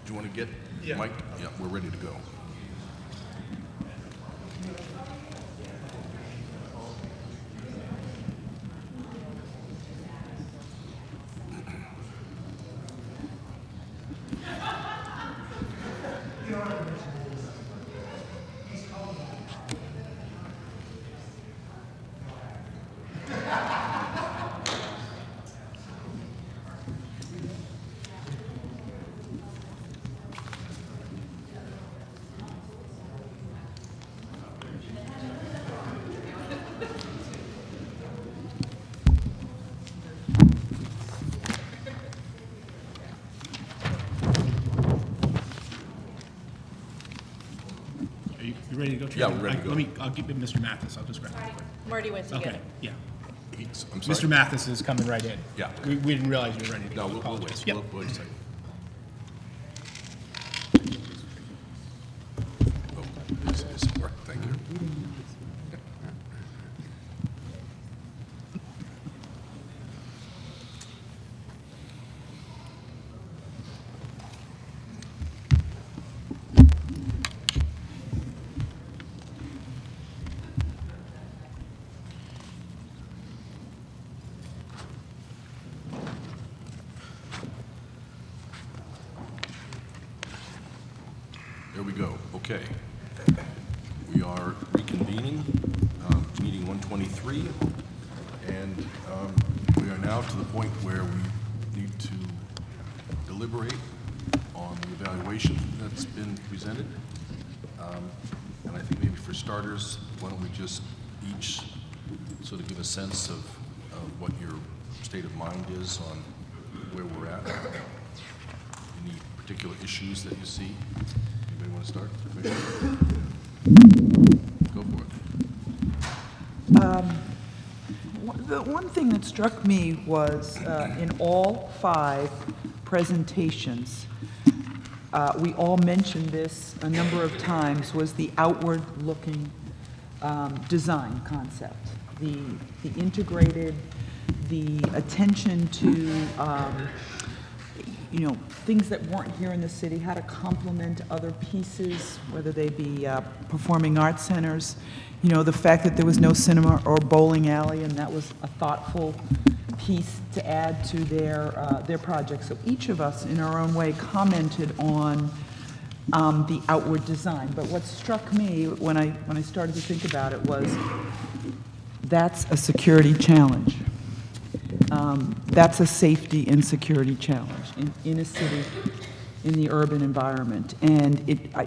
Do you want to get Mike? Yeah, we're ready to go. You ready to go? Yeah, we're ready to go. I'll give it Mr. Mathis. I'll just grab it. Marty went to get Okay, it. yeah. I'm sorry. Mr. Mathis is coming right in. Yeah. We didn't realize you were ready to go. No, we'll Apologize. wait. Yep. We'll wait a second. Oh, this is, all right, thank you. There we go. Okay. We are reconvening, meeting 123, and we are now to the point where we need to deliberate on the evaluation that's been presented. And I think maybe for starters, why don't we just each sort of give a sense of what your state of mind is on where we're at? Any particular issues that you see? Anybody want to start? Go for it. The one thing that struck me was in all 5 presentations, we all mentioned this a number of times, was the outward-looking design concept, the integrated, the attention to things that weren't here in the city, how to complement other pieces, whether they be performing arts centers, the fact that there was no cinema or bowling alley, and that was a thoughtful piece to add to their project. So each of us, in our own way, commented on the outward design. But what struck me when I started to think about it was that's a security challenge. That's a safety and security challenge in a city, in the urban environment. And I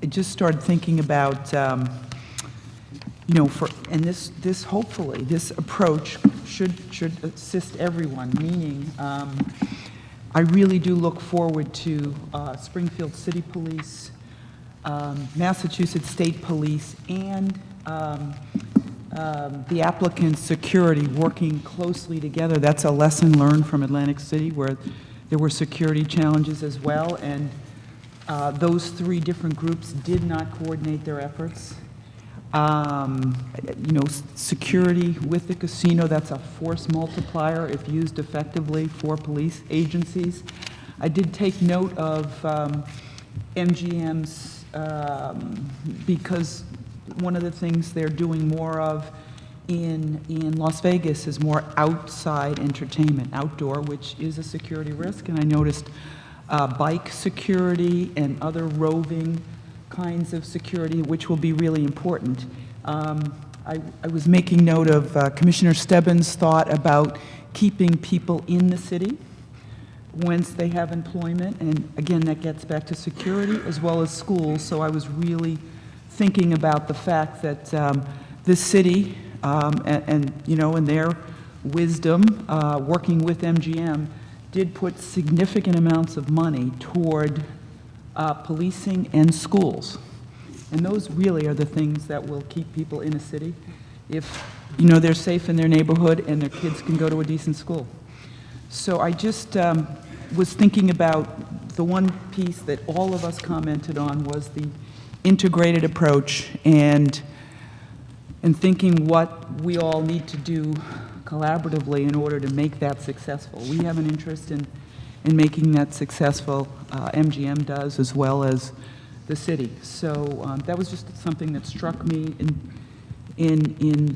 just started thinking about, and this hopefully, this approach should assist everyone, meaning I really do look forward to Springfield City Police, Massachusetts State Police, and the applicant's security working closely together. That's a lesson learned from Atlantic City, where there were security challenges as well, and those 3 different groups did not coordinate their efforts. Security with the casino, that's a force multiplier if used effectively for police agencies. I did take note of MGM's, because one of the things they're doing more of in Las Vegas is more outside entertainment, outdoor, which is a security risk. And I noticed bike security and other roving kinds of security, which will be really important. I was making note of Commissioner Stebbins' thought about keeping people in the city whence they have employment. And again, that gets back to security as well as schools. So I was really thinking about the fact that this city and in their wisdom, working with MGM, did put significant amounts of money toward policing and schools. And those really are the things that will keep people in a city if, they're safe in their neighborhood and their kids can go to a decent school. So I just was thinking about the one piece that all of us commented on was the integrated approach and thinking what we all need to do collaboratively in order to make that successful. We have an interest in in making that successful. MGM does, as well as the city. So that was just something that struck me in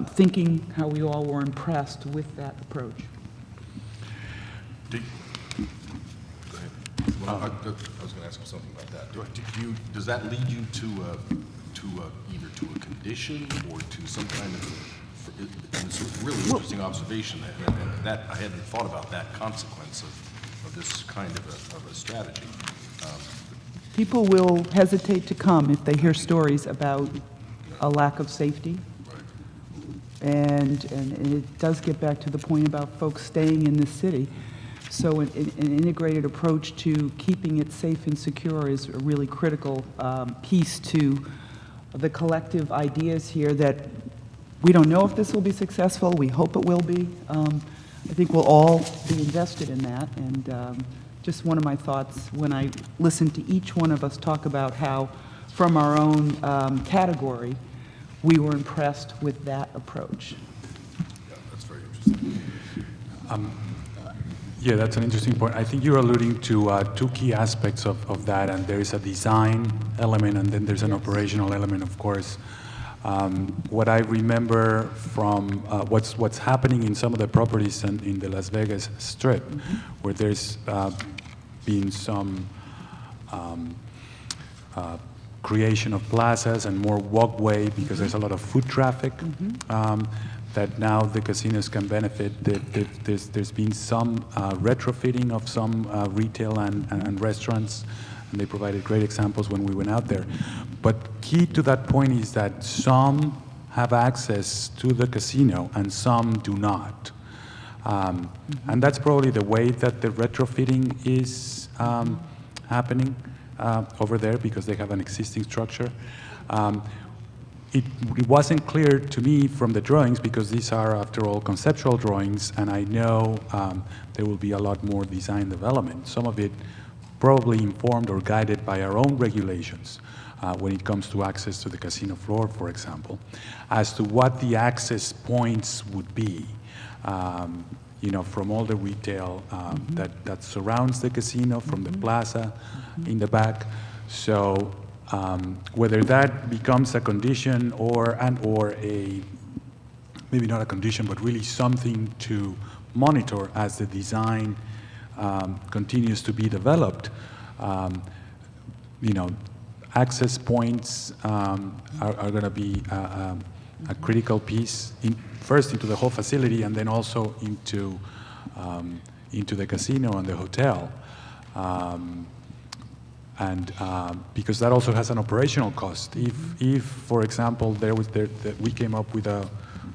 thinking how we all were impressed with that approach. Go ahead. Well, I was going to ask you something about that. Does that lead you to either to a condition or to some kind of, and it's a really interesting observation, and that I hadn't thought about that consequence of this kind of a strategy. People will hesitate to come if they hear stories about a lack of safety. And it does get back to the point about folks staying in the city. So an integrated approach to keeping it safe and secure is a really critical piece to the collective ideas here that we don't know if this will be successful. We hope it will be. I think we'll all be invested in that. And just one of my thoughts when I listened to each one of us talk about how, from our own category, we were impressed with that approach. Yeah, that's very interesting. Yeah, that's an interesting point. I think you're alluding to two key aspects of that, and there is a design element, and then there's an operational element, of course. What I remember from what's happening in some of the properties in the Las Vegas Strip, where there's been some creation of plazas and more walkway because there's a lot of foot traffic that now the casinos can benefit. There's been some retrofitting of some retail and restaurants, and they provided great examples when we went out there. But key to that point is that some have access to the casino and some do not. And that's probably the way that the retrofitting is happening over there because they have an existing structure. It wasn't clear to me from the drawings because these are, after all, conceptual drawings, and I know there will be a lot more design development. Some of it probably informed or guided by our own regulations when it comes to access to the casino floor, for example, as to what the access points would be. You know, from all the retail that surrounds the casino, from the plaza in the back. So whether that becomes a condition or a, maybe not a condition, but really something to monitor as the design continues to be developed, you know, access points are going to be a critical piece, first into the whole facility and then also into the casino and the hotel. Because that also has an operational cost. If for example, we came up with a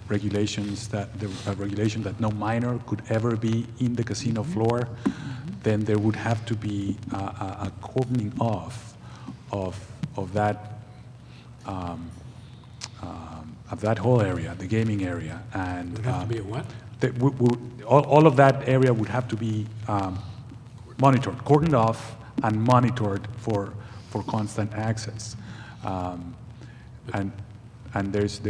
regulation that no minor could ever be in the casino floor, then there would have to be a cordoning off of that whole area, the gaming area, and Would have to be a what? all of that area would have to be monitored, cordoned off, and monitored for constant access. And there's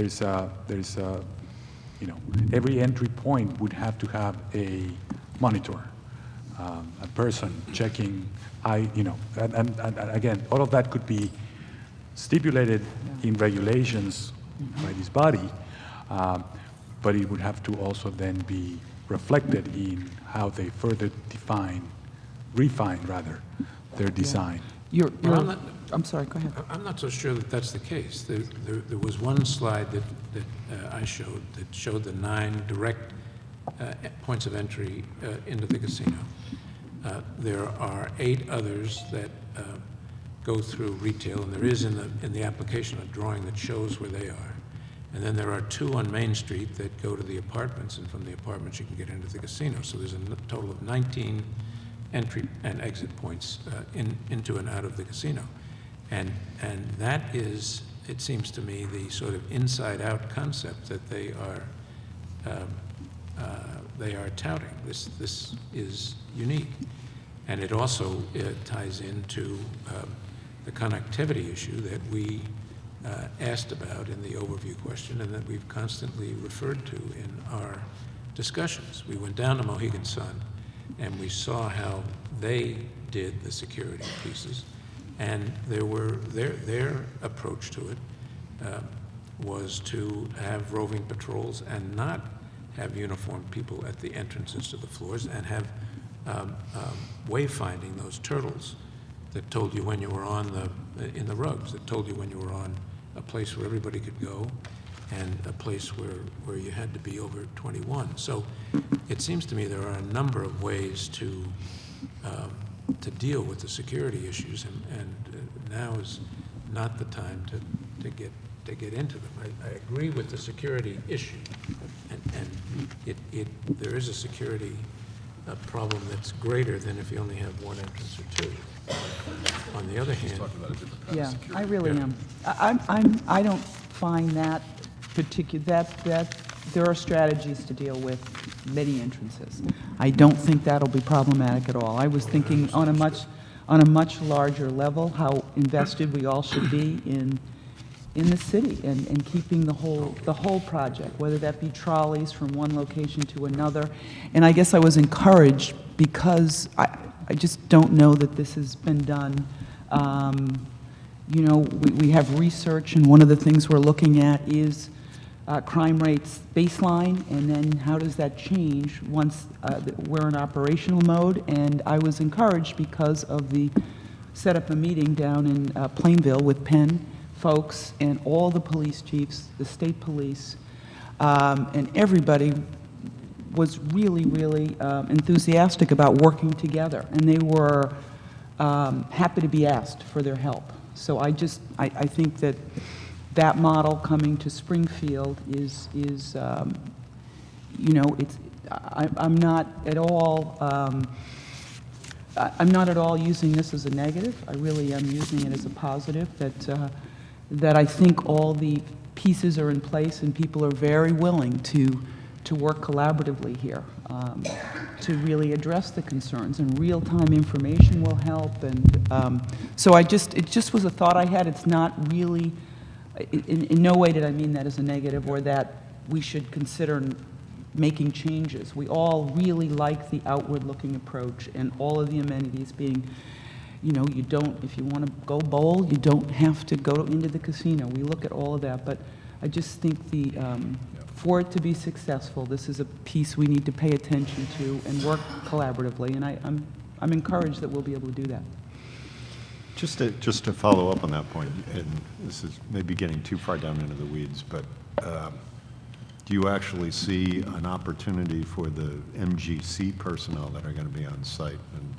you know, every entry point would have to have a monitor, a person checking. You know, and again, all of that could be stipulated in regulations by this body, but it would have to also then be reflected in how they further refine rather, their design. I'm sorry, go ahead. I'm not so sure that that's the case. There was one slide that I showed that showed the 9 direct points of entry into the casino. There are 8 others that go through retail, and there is in the application a drawing that shows where they are. And then there are 2 on Main Street that go to the apartments, and from the apartments you can get into the casino. So there's a total of 19 entry and exit points into and out of the casino. And that is, it seems to me, the sort of inside-out concept that they are touting. This is unique. And it also ties into the connectivity issue that we asked about in the overview question and that we've constantly referred to in our discussions. We went down to Mohegan Sun and we saw how they did the security pieces, and their approach to it was to have roving patrols and not have uniformed people at the entrances to the floors, and have wayfinding, those turtles that told you when you were in the rugs, that told you when you were on a place where everybody could go and a place where you had to be over 21. So it seems to me there are a number of ways to deal with the security issues, and now is not the time to get into them. I agree with the security issue, and there is a security problem that's greater than if you only have one entrance or two. On the other hand, Talking about a different kind of Yeah, security. I really Yeah. am. I don't find that particular, that there are strategies to deal with many entrances. I don't think that'll be problematic at all. I was thinking on a much larger level, how invested we all should be in the city and keeping the whole project, whether that be trolleys from one location to another. And I guess I was encouraged because I just don't know that this has been done. You know, we have research, and one of the things we're looking at is crime rates baseline, and then how does that change once we're in operational mode. And I was encouraged because of set up a meeting down in Plainville with Penn folks and all the police chiefs, the state police, and everybody was really, really enthusiastic about working together, and they were happy to be asked for their help. So I think that model coming to Springfield is you know, I'm not at all using this as a negative. I really am using it as a positive, that I think all the pieces are in place and people are very willing to work collaboratively here to really address the concerns, and real-time information will help. And so it just was a thought I had. It's not really, in no way did I mean that as a negative or that we should consider making changes. We all really like the outward-looking approach and all of the amenities being, you know, if you want to go bowl, you don't have to go into the casino. We look at all of that, but I just think for it to be successful, this is a piece we need to pay attention to and work collaboratively, and I'm encouraged that we'll be able to do that. Just to follow up on that point, and this is maybe getting too far down into the weeds, but do you actually see an opportunity for the MGC personnel that are going to be on site, and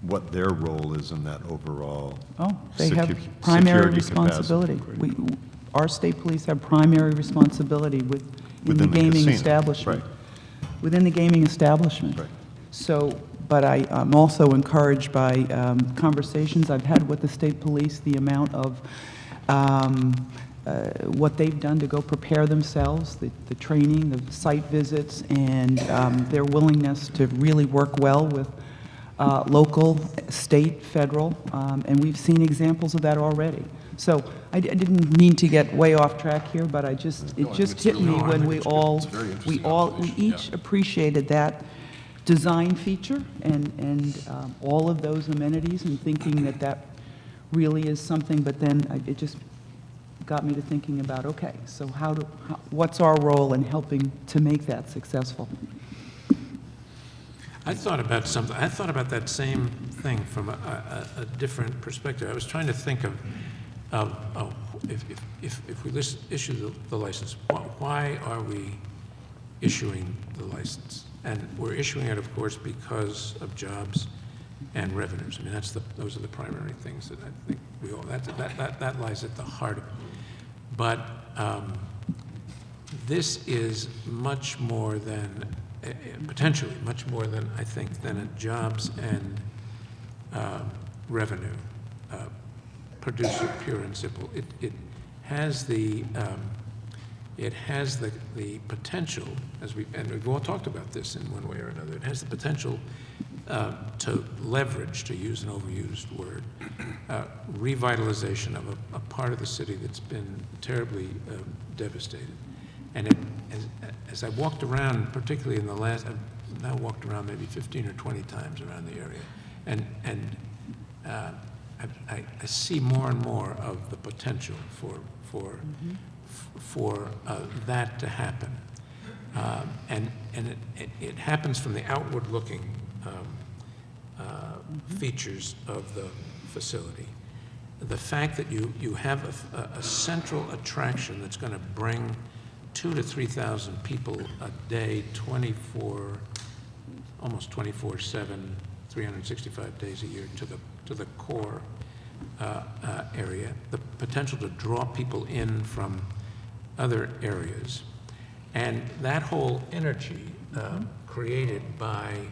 what their role is in that overall They have security primary capacity? responsibility. Our state police have primary responsibility in the Within the gaming casino, establishment. right. Within the gaming establishment. Right. So, but I'm also encouraged by conversations I've had with the state police, the amount of what they've done to go prepare themselves, the training, the site visits, and their willingness to really work well with local, state, federal, and we've seen examples of that already. So I didn't mean to get way off track here, but it just hit me when we each appreciated that design feature and all of those amenities, and thinking that really is something. But then it just got me to thinking about, okay, so what's our role in helping to make that successful? I thought about something. I thought about that same thing from a different perspective. I was trying to think of if we issue the license, why are we issuing the license? And we're issuing it, of course, because of jobs and revenues. I mean, those are the primary things that I think we all, that lies at the heart of it. But this is much more than, potentially much more than, I think, than a jobs and revenue producer, pure and simple. It has the potential, and we've all talked about this in one way or another, it has the potential to leverage, to use an overused word, revitalization of a part of the city that's been terribly devastated. And as I walked around, particularly in the last, I've now walked around maybe 15 or 20 times around the area. And I see more and more of the potential for that to happen. And it happens from the outward-looking features of the facility. The fact that you have a central attraction that's going to bring 2,000 to 3,000 people a day, almost 24/7, 365 days a year to the core area, the potential to draw people in from other areas, and that whole energy created by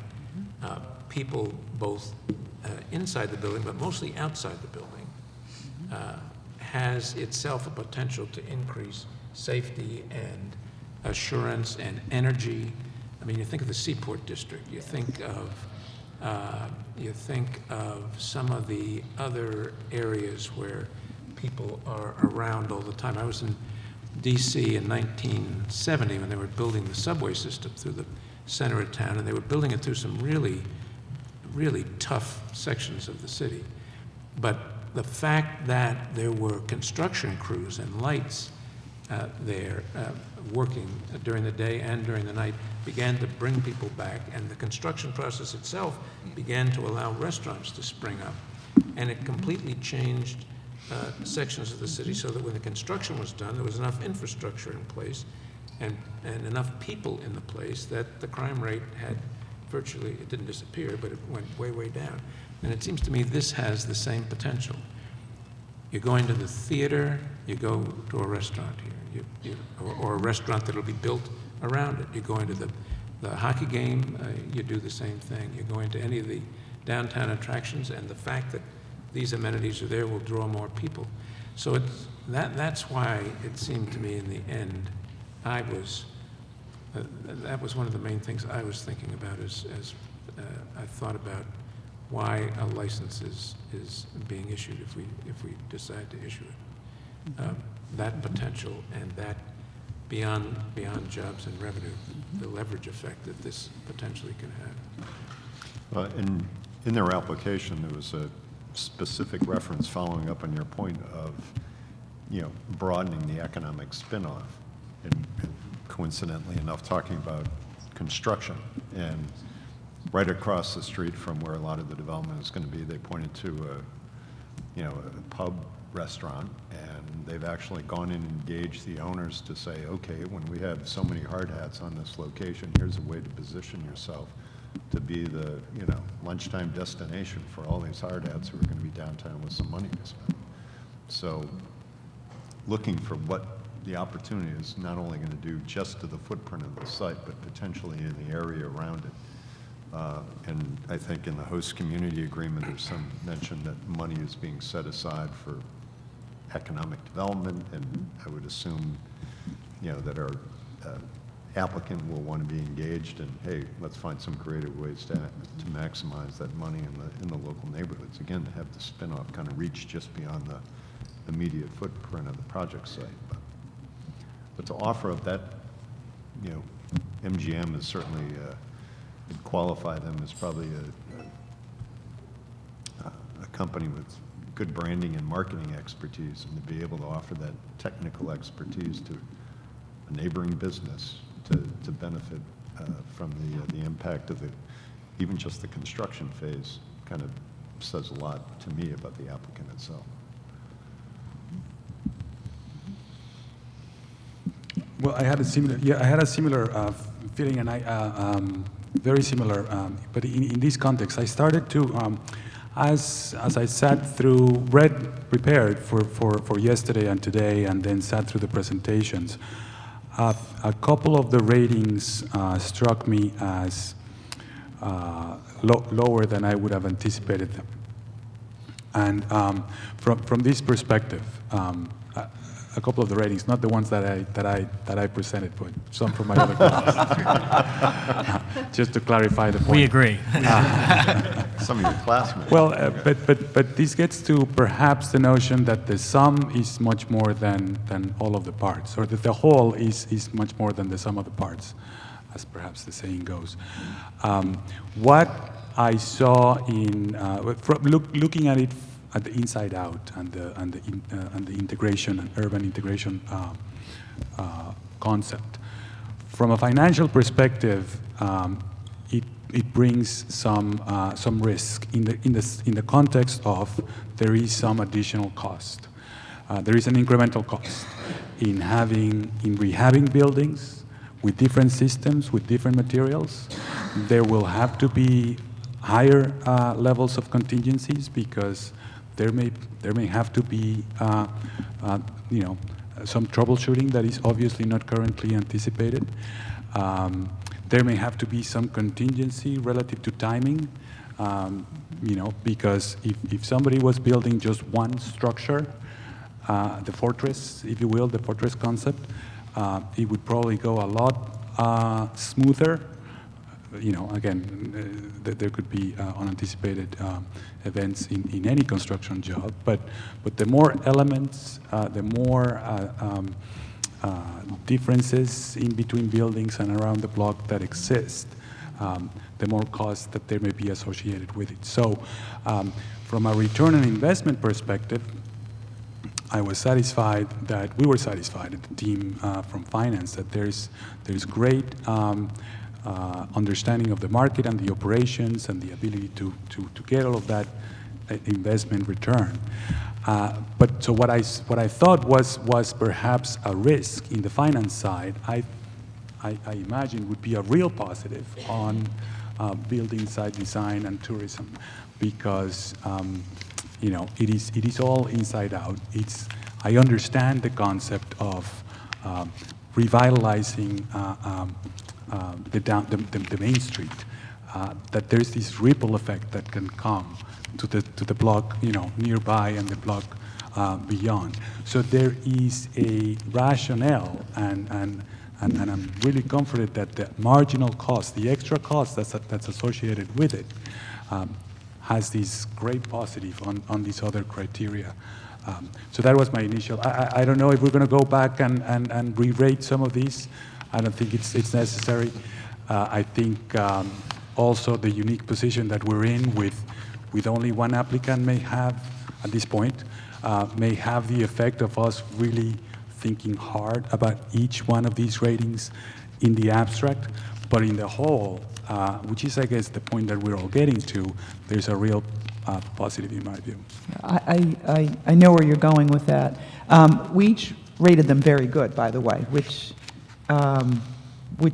people both inside the building, but mostly outside the building, has itself a potential to increase safety and assurance and energy. I mean, you think of the Seaport District, you think of some of the other areas where people are around all the time. I was in DC in 1970 when they were building the subway system through the center of town, and they were building it through some really, really tough sections of the city. But the fact that there were construction crews and lights there working during the day and during the night began to bring people back, and the construction process itself began to allow restaurants to spring up. And it completely changed sections of the city so that when the construction was done, there was enough infrastructure in place and enough people in the place that the crime rate had virtually, it didn't disappear, but it went way, way down. And it seems to me this has the same potential. You're going to the theater, you go to a restaurant here, or a restaurant that'll be built around it. You're going to the hockey game, you do the same thing. You're going to any of the downtown attractions, and the fact that these amenities are there will draw more people. So that's why it seemed to me in the end, that was one of the main things I was thinking about as I thought about why a license is being issued if we decide to issue it. That potential and that beyond jobs and revenue, the leverage effect that this potentially can have. In their application, there was a specific reference following up on your point of, broadening the economic spin-off, and coincidentally enough, talking about construction. And right across the street from where a lot of the development is going to be, they pointed to a pub restaurant, and they've actually gone in and engaged the owners to say, okay, when we have so many hard hats on this location, here's a way to position yourself to be the, lunchtime destination for all these hard hats who are going to be downtown with some money to spend. So looking for what the opportunity is not only going to do just to the footprint of the site, but potentially in the area around it. And I think in the host community agreement, there's some mention that money is being set aside for economic development, and I would assume, that our applicant will want to be engaged, and hey, let's find some creative ways to maximize that money in the local neighborhoods. Again, to have the spin-off kind of reach just beyond the immediate footprint of the project site. But to offer up that, MGM is certainly would qualify them as probably a company with good branding and marketing expertise, and to be able to offer that technical expertise to a neighboring business to benefit from the impact of even just the construction phase kind of says a lot to me about the applicant itself. Well, I had a similar feeling, and very similar, but in this context, I started to, as I sat through, prepared for yesterday and today, and then sat through the presentations, a couple of the ratings struck me as lower than I would have anticipated them. And from this perspective, a couple of the ratings, not the ones that I presented, but some from my other colleagues. Just to clarify the point. We agree. Some of your classmates. Well, but this gets to perhaps the notion that the sum is much more than all of the parts, or that the whole is much more than the sum of the parts. as perhaps the saying goes. What I saw looking at it at the inside out and the integration and urban integration concept, from a financial perspective, it brings some risk in the context of there is some additional cost. There is an incremental cost in rehabbing buildings with different systems, with different materials. There will have to be higher levels of contingencies because there may have to be some troubleshooting that is obviously not currently anticipated. There may have to be some contingency relative to timing, because if somebody was building just one structure, the fortress, if you will, the fortress concept, it would probably go a lot smoother. Again, there could be unanticipated events in any construction job, but the more elements, the more differences in between buildings and around the block that exist, the more cost that there may be associated with it. So from a return on investment perspective, we were satisfied, the team from finance, that there's great understanding of the market and the operations and the ability to get all of that investment return. But so what I thought was perhaps a risk in the finance side, I imagine would be a real positive on building site design and tourism, because it is all inside out. I understand the concept of revitalizing the main street, that there's this ripple effect that can come to the block nearby and the block beyond. So there is a rationale, and I'm really confident that the marginal cost, the extra cost that's associated with it, has this great positive on these other criteria. So that was my initial. I don't know if we're going to go back and re-rate some of these. I don't think it's necessary. I think also the unique position that we're in with only one applicant may have, at this point, may have the effect of us really thinking hard about each one of these ratings in the abstract, but in the whole, which is, I guess, the point that we're all getting to, there's a real positive in my view. I know where you're going with that. We each rated them very good, by the way, which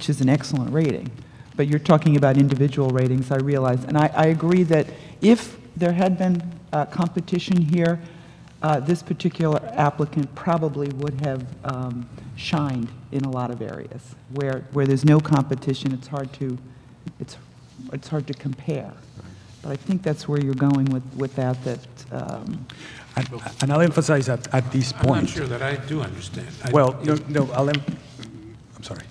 is an excellent rating. But you're talking about individual ratings, I realize. And I agree that if there had been competition here, this particular applicant probably would have shined in a lot of areas. Where there's no competition, it's hard to compare. But I think that's where you're going with that. And I'll emphasize at this point. I'm not sure that I do understand. I'm sorry.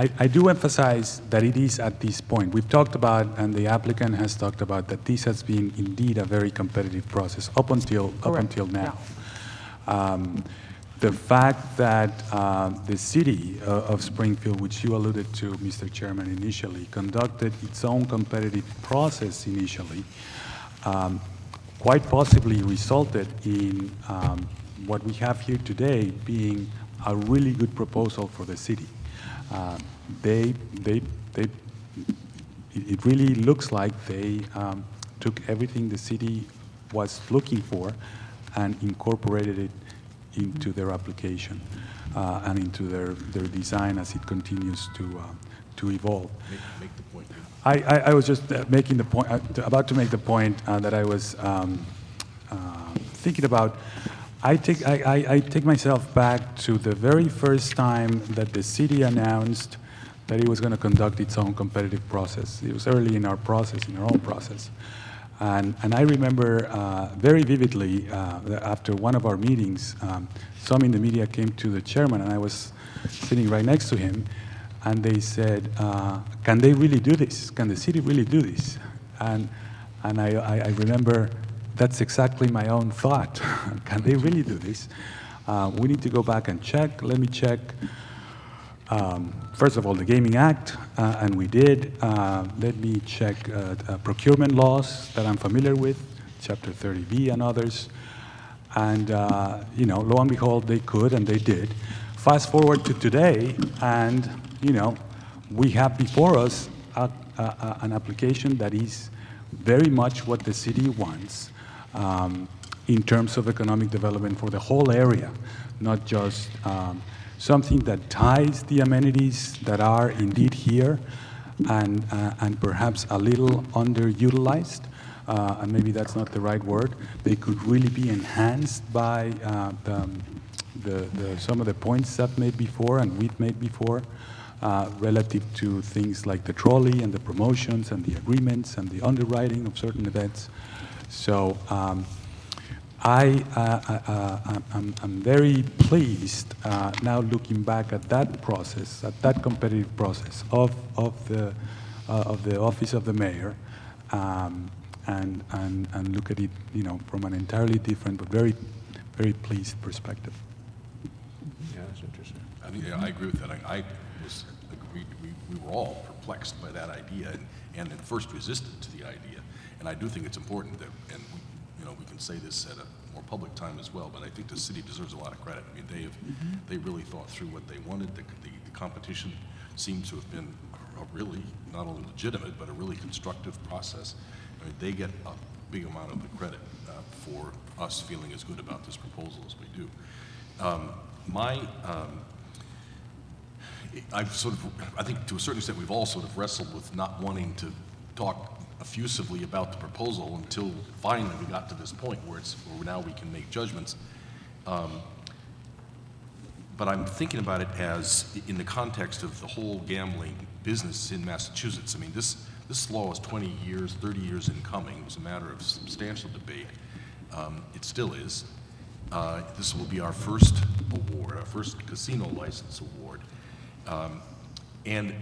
I do emphasize that it is at this point. We've talked about, and the applicant has talked about, that this has been indeed a very competitive process up until now. The fact that the city of Springfield, which you alluded to, Mr. Chairman, initially, conducted its own competitive process initially, quite possibly resulted in what we have here today being a really good proposal for the city. It really looks like they took everything the city was looking for and incorporated it into their application and into their design as it continues to evolve. Make the point. I was just making the point, about to make the point that I was thinking about. I take myself back to the very first time that the city announced that it was going to conduct its own competitive process. It was early in our own process. And I remember very vividly, after one of our meetings, some in the media came to the chairman, and I was sitting right next to him, and they said, can they really do this? Can the city really do this? And I remember that's exactly my own thought. Can they really do this? We need to go back and check. Let me check. First of all, the Gaming Act, and we did. Let me check procurement laws that I'm familiar with, Chapter 30B and others. And, lo and behold, they could and they did. Fast forward to today, and, we have before us an application that is very much what the city wants in terms of economic development for the whole area, not just something that ties the amenities that are indeed here and perhaps a little underutilized, and maybe that's not the right word. They could really be enhanced by some of the points I've made before and we've made before relative to things like the trolley and the promotions and the agreements and the underwriting of certain events. So I'm very pleased now looking back at that process, at that competitive process of the office of the mayor, and look at it, from an entirely different but very, very pleased perspective. Yeah, that's interesting. I think, I agree with that. We were all perplexed by that idea and at first resistant to the idea. And I do think it's important that, and we can say this at a more public time as well, but I think the city deserves a lot of credit. I mean, they really thought through what they wanted. The competition seems to have been a really, not only legitimate, but a really constructive process. I mean, they get a big amount of the credit for us feeling as good about this proposal as we do. I think to a certain extent we've all sort of wrestled with not wanting to talk effusively about the proposal until finally we got to this point where now we can make judgments. But I'm thinking about it as in the context of the whole gambling business in Massachusetts. I mean, this law is 20 years, 30 years in coming. It was a matter of substantial debate. It still is. This will be our first award, our first casino license award. And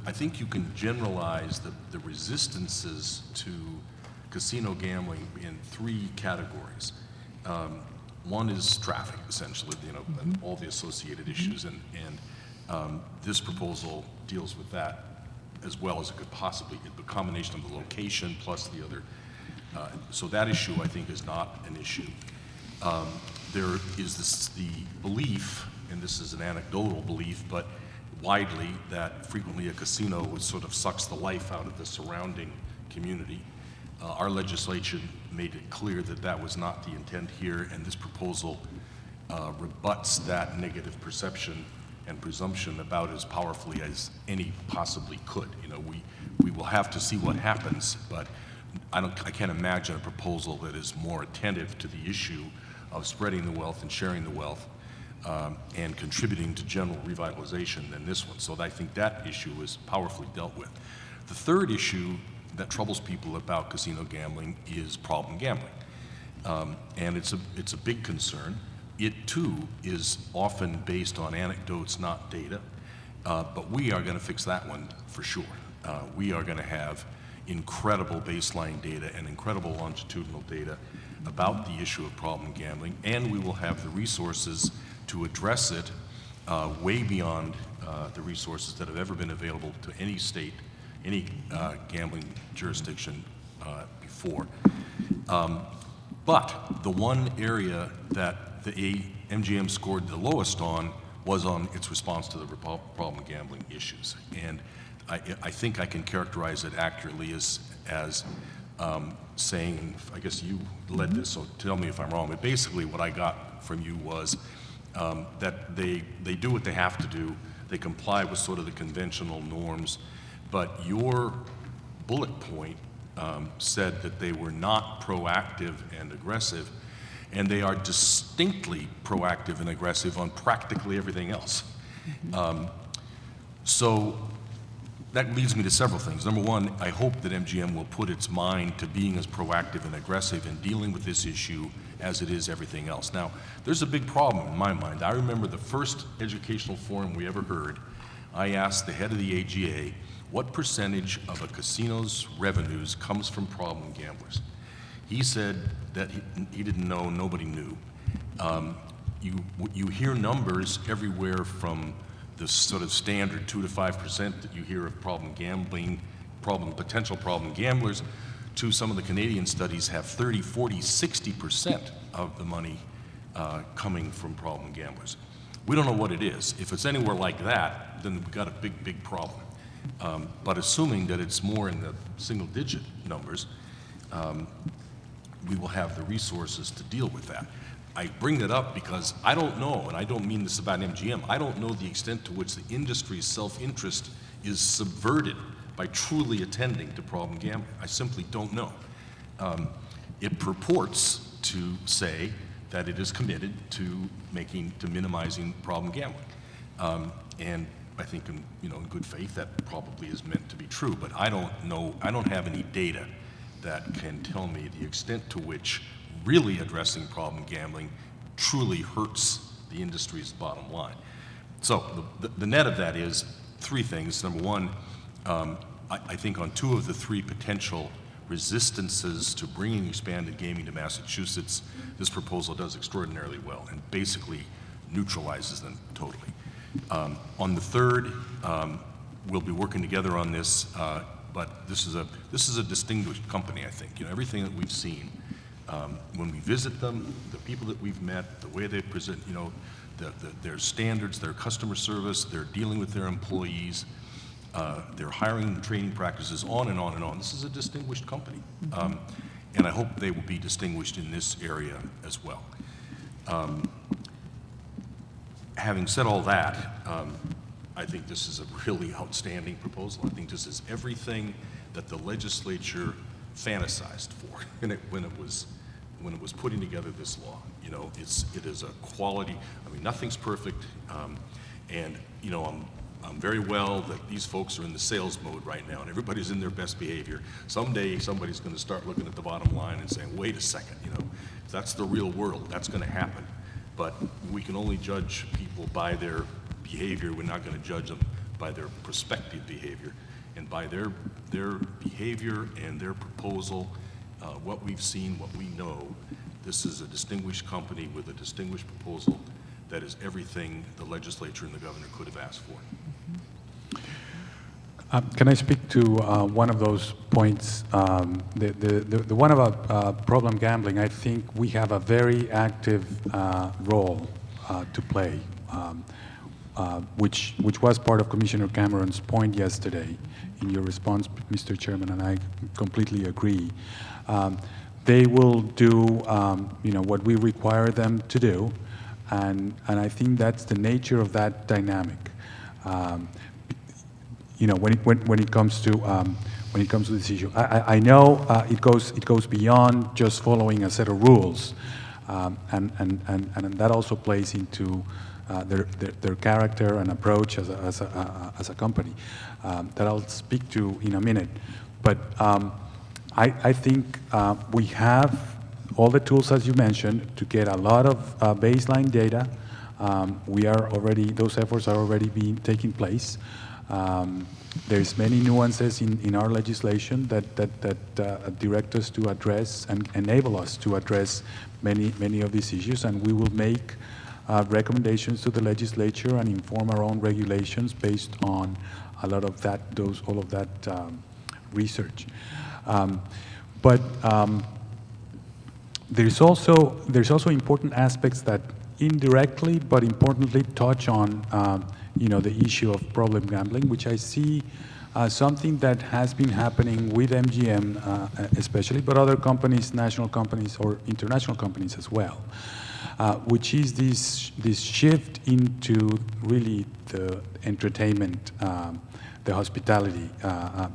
I think you can generalize the resistances to casino gambling in three categories. One is traffic, essentially, and all the associated issues, and this proposal deals with that as well as it could possibly, the combination of the location plus the other. So that issue, I think, is not an issue. There is the belief, and this is an anecdotal belief, but widely, that frequently a casino sort of sucks the life out of the surrounding community. Our legislation made it clear that that was not the intent here, and this proposal rebuts that negative perception and presumption about as powerfully as any possibly could. We will have to see what happens, but I can't imagine a proposal that is more attentive to the issue of spreading the wealth and sharing the wealth and contributing to general revitalization than this one. So I think that issue is powerfully dealt with. The third issue that troubles people about casino gambling is problem gambling. And it's a big concern. It too is often based on anecdotes, not data. But we are going to fix that one for sure. We are going to have incredible baseline data and incredible longitudinal data about the issue of problem gambling, and we will have the resources to address it way beyond the resources that have ever been available to any state, any gambling jurisdiction before. But the one area that the MGM scored the lowest on was on its response to the problem gambling issues. And I think I can characterize it accurately as saying, I guess you led this, so tell me if I'm wrong, but basically what I got from you was that they do what they have to do, they comply with sort of the conventional norms, but your bullet point said that they were not proactive and aggressive, and they are distinctly proactive and aggressive on practically everything else. So that leads me to several things. Number one, I hope that MGM will put its mind to being as proactive and aggressive in dealing with this issue as it is everything else. Now, there's a big problem in my mind. I remember the first educational forum we ever heard. I asked the head of the AGA, what percentage of a casino's revenues comes from problem gamblers? He said that he didn't know, nobody knew. you hear numbers everywhere from the sort of standard 2 to 5% that you hear of potential problem gamblers, to some of the Canadian studies have 30, 40, 60% of the money coming from problem gamblers. We don't know what it is. If it's anywhere like that, then we've got a big, big problem. But assuming that it's more in the single-digit numbers, we will have the resources to deal with that. I bring that up because I don't know, and I don't mean this about MGM, I don't know the extent to which the industry's self-interest is subverted by truly attending to problem gambling. I simply don't know. It purports to say that it is committed to minimizing problem gambling. And I think in good faith that probably is meant to be true, but I don't know, I don't have any data that can tell me the extent to which really addressing problem gambling truly hurts the industry's bottom line. So the net of that is three things. Number one, I think on 2 of the 3 potential resistances to bringing expanded gaming to Massachusetts, this proposal does extraordinarily well and basically neutralizes them totally. On the third, we'll be working together on this, but this is a distinguished company, I think. Everything that we've seen, when we visit them, the people that we've met, the way they present, their standards, their customer service, their dealing with their employees, their hiring and training practices, on and on and on. This is a distinguished company, and I hope they will be distinguished in this area as well. Having said all that, I think this is a really outstanding proposal. I think this is everything that the legislature fantasized for when it was putting together this law. It is a quality. I mean, nothing's perfect, and I'm very well that these folks are in the sales mode right now, and everybody's in their best behavior. Someday, somebody's going to start looking at the bottom line and saying, "Wait a second, that's the real world. That's going to happen." But we can only judge people by their behavior. We're not going to judge them by their prospective behavior. And by their behavior and their proposal, what we've seen, what we know, this is a distinguished company with a distinguished proposal that is everything the legislature and the governor could have asked for. Can I speak to one of those points? The one about problem gambling, I think we have a very active role to play, which was part of Commissioner Cameron's point yesterday in your response, Mr. Chairman, and I completely agree. They will do what we require them to do, and I think that's the nature of that dynamic. When it comes to this issue, I know it goes beyond just following a set of rules, and that also plays into their character and approach as a company that I'll speak to in a minute. But I think we have all the tools, as you mentioned, to get a lot of baseline data. Those efforts are already taking place. There's many nuances in our legislation that direct us to address and enable us to address many of these issues, and we will make recommendations to the legislature and inform our own regulations based on a lot of all of that research. But there's also important aspects that indirectly but importantly touch on the issue of problem gambling, which I see something that has been happening with MGM especially, but other companies, national companies or international companies as well, which is this shift into really the entertainment, the hospitality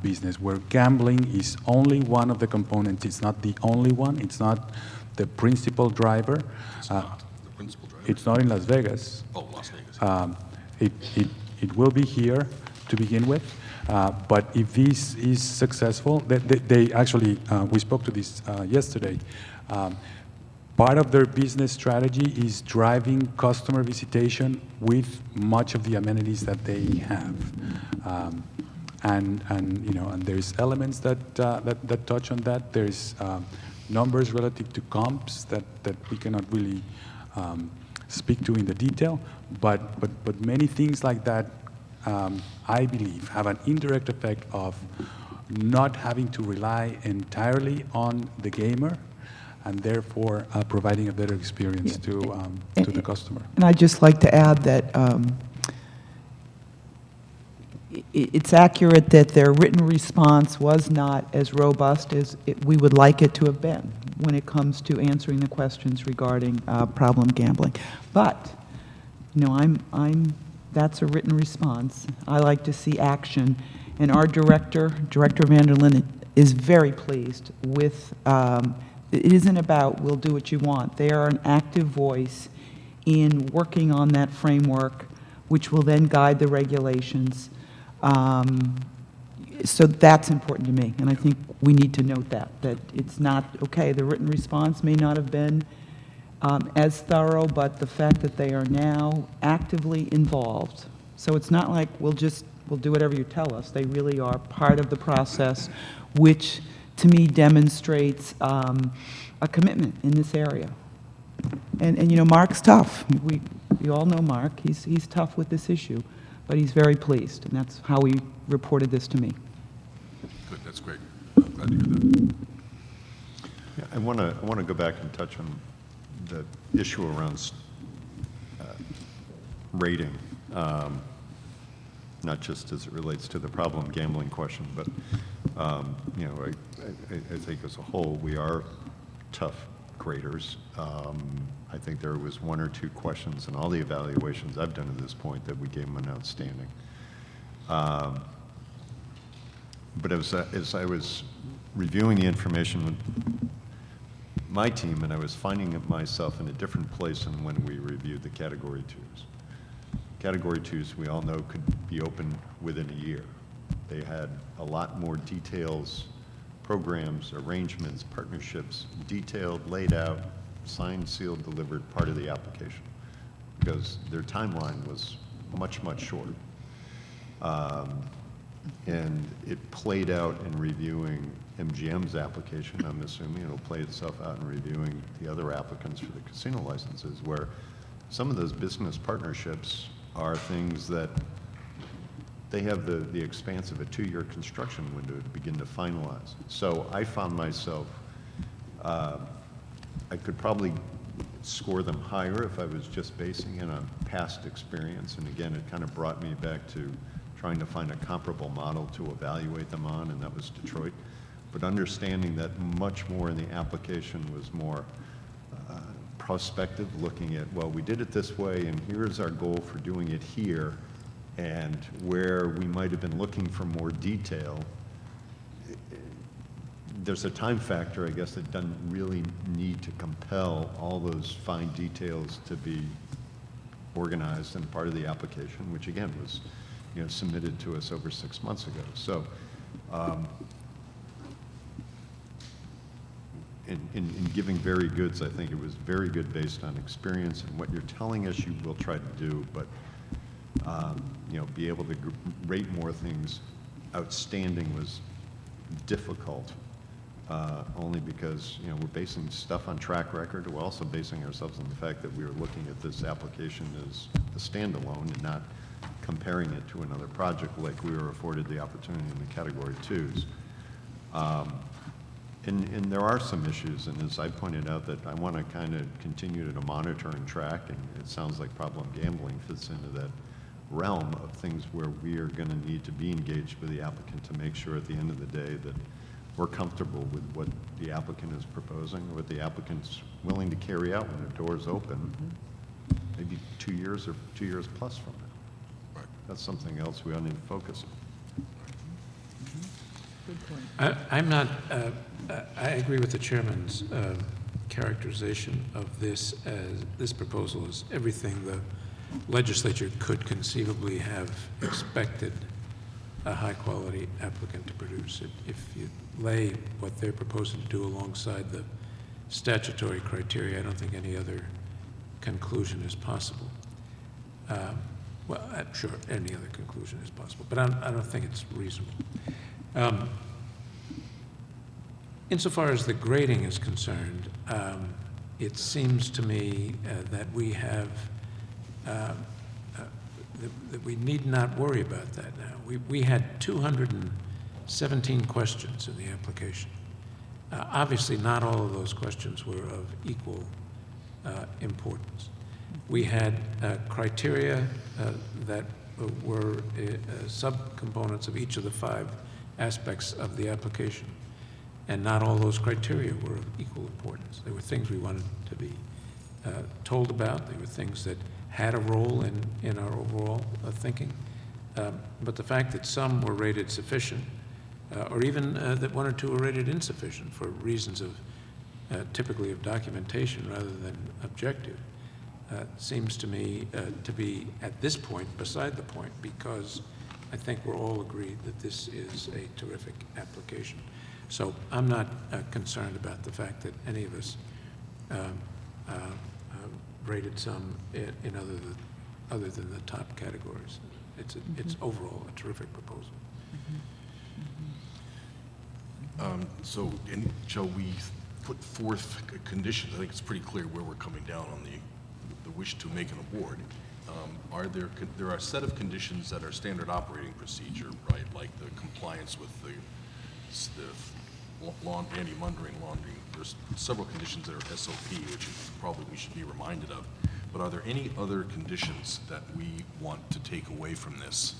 business, where gambling is only one of the components. It's not the only one. It's not the principal driver. It's not the principal driver. It's not in Las Vegas. Oh, Las Vegas. It will be here to begin with, but if this is successful, they actually, we spoke to this yesterday, part of their business strategy is driving customer visitation with much of the amenities that they have. And there's elements that touch on that. There's numbers relative to comps that we cannot really speak to in the detail, but many things like that, I believe, have an indirect effect of not having to rely entirely on the gamer, and therefore providing a better experience to the customer. And I'd just like to add that it's accurate that their written response was not as robust as we would like it to have been when it comes to answering the questions regarding problem gambling. But, you know, that's a written response. I like to see action, and our Director Vanderlyn, is very pleased with, it isn't about, we'll do what you want. They are an active voice in working on that framework, which will then guide the regulations. So that's important to me, and I think we need to note that it's not, okay, the written response may not have been as thorough, but the fact that they are now actively involved. So it's not like we'll do whatever you tell us. They really are part of the process, which to me demonstrates a commitment in this area. And you know, Mark's tough. We all know Mark. He's tough with this issue, but he's very pleased, and that's how he reported this to me. Good, that's great. I'm glad to hear that. Yeah, I want to go back and touch on the issue around rating, not just as it relates to the problem gambling question, but you know, I think as a whole we are tough graders. I think there was one or two questions in all the evaluations I've done at this point that we gave them an outstanding. But as I was reviewing the information with my team, and I was finding myself in a different place than when we reviewed the Category 2s. Category 2s, we all know, could be open within a year. They had a lot more details, programs, arrangements, partnerships, detailed, laid out, signed, sealed, delivered, part of the application, because their timeline was much, much shorter. And it played out in reviewing MGM's application. I'm assuming it'll play itself out in reviewing the other applicants for the casino licenses, where some of those business partnerships are things that they have the expanse of a 2-year construction window to begin to finalize. So I found myself, I could probably score them higher if I was just basing it on past experience. And again, it kind of brought me back to trying to find a comparable model to evaluate them on, and that was Detroit. But understanding that much more in the application was more prospective, looking at, well, we did it this way, and here's our goal for doing it here, and where we might have been looking for more detail. There's a time factor, I guess, that doesn't really need to compel all those fine details to be organized and part of the application, which again was, you know, submitted to us over 6 months ago. So in giving very goods, I think it was very good based on experience, and what you're telling us you will try to do, but you know, be able to rate more things outstanding was difficult, only because, you know, we're basing stuff on track record. We're also basing ourselves on the fact that we were looking at this application as a standalone and not comparing it to another project like we were afforded the opportunity in the Category 2s. And there are some issues, and as I pointed out, that I want to kind of continue to monitor and track, and it sounds like problem gambling fits into that realm of things where we are going to need to be engaged with the applicant to make sure at the end of the day that we're comfortable with what the applicant is proposing, what the applicant's willing to carry out when the doors open, maybe 2 years or 2 years plus from now. That's something else we all need to focus on. Good point. I'm not, I agree with the chairman's characterization of this as, this proposal is everything the legislature could conceivably have expected a high-quality applicant to produce. If you lay what they're proposing to do alongside the statutory criteria, I don't think any other conclusion is possible. Well, sure, any other conclusion is possible, but I don't think it's reasonable. Insofar as the grading is concerned, it seems to me that we have, that we need not worry about that now. We had 217 questions in the application. Obviously, not all of those questions were of equal importance. We had criteria that were subcomponents of each of the 5 aspects of the application, and not all those criteria were of equal importance. There were things we wanted to be told about. There were things that had a role in our overall thinking. But the fact that some were rated sufficient, or even that 1 or 2 were rated insufficient for reasons of typically of documentation rather than objective, seems to me to be, at this point, beside the point, because I think we're all agreed that this is a terrific application. So I'm not concerned about the fact that any of us rated some in other than the top categories. It's overall a terrific proposal. So, shall we put forth conditions? I think it's pretty clear where we're coming down on the wish to make an award. There are a set of conditions that are standard operating procedure, right? Like the compliance with the anti-laundering. There's several conditions that are SOP, which probably we should be reminded of. But are there any other conditions that we want to take away from this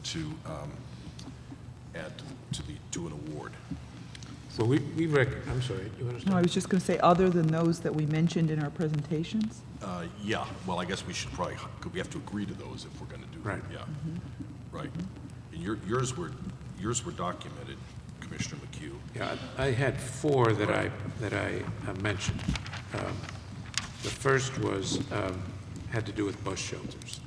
to add to an award? Well, I'm sorry, you want to No, I start? was just going to say, other than those that we mentioned in our presentations? Yeah, well, I guess we should probably, we have to agree to those if we're going to do that. Right. Yeah, right. And yours were documented, Commissioner McHugh. Yeah, I had 4 that I mentioned. The first was, had to do with bus shelters,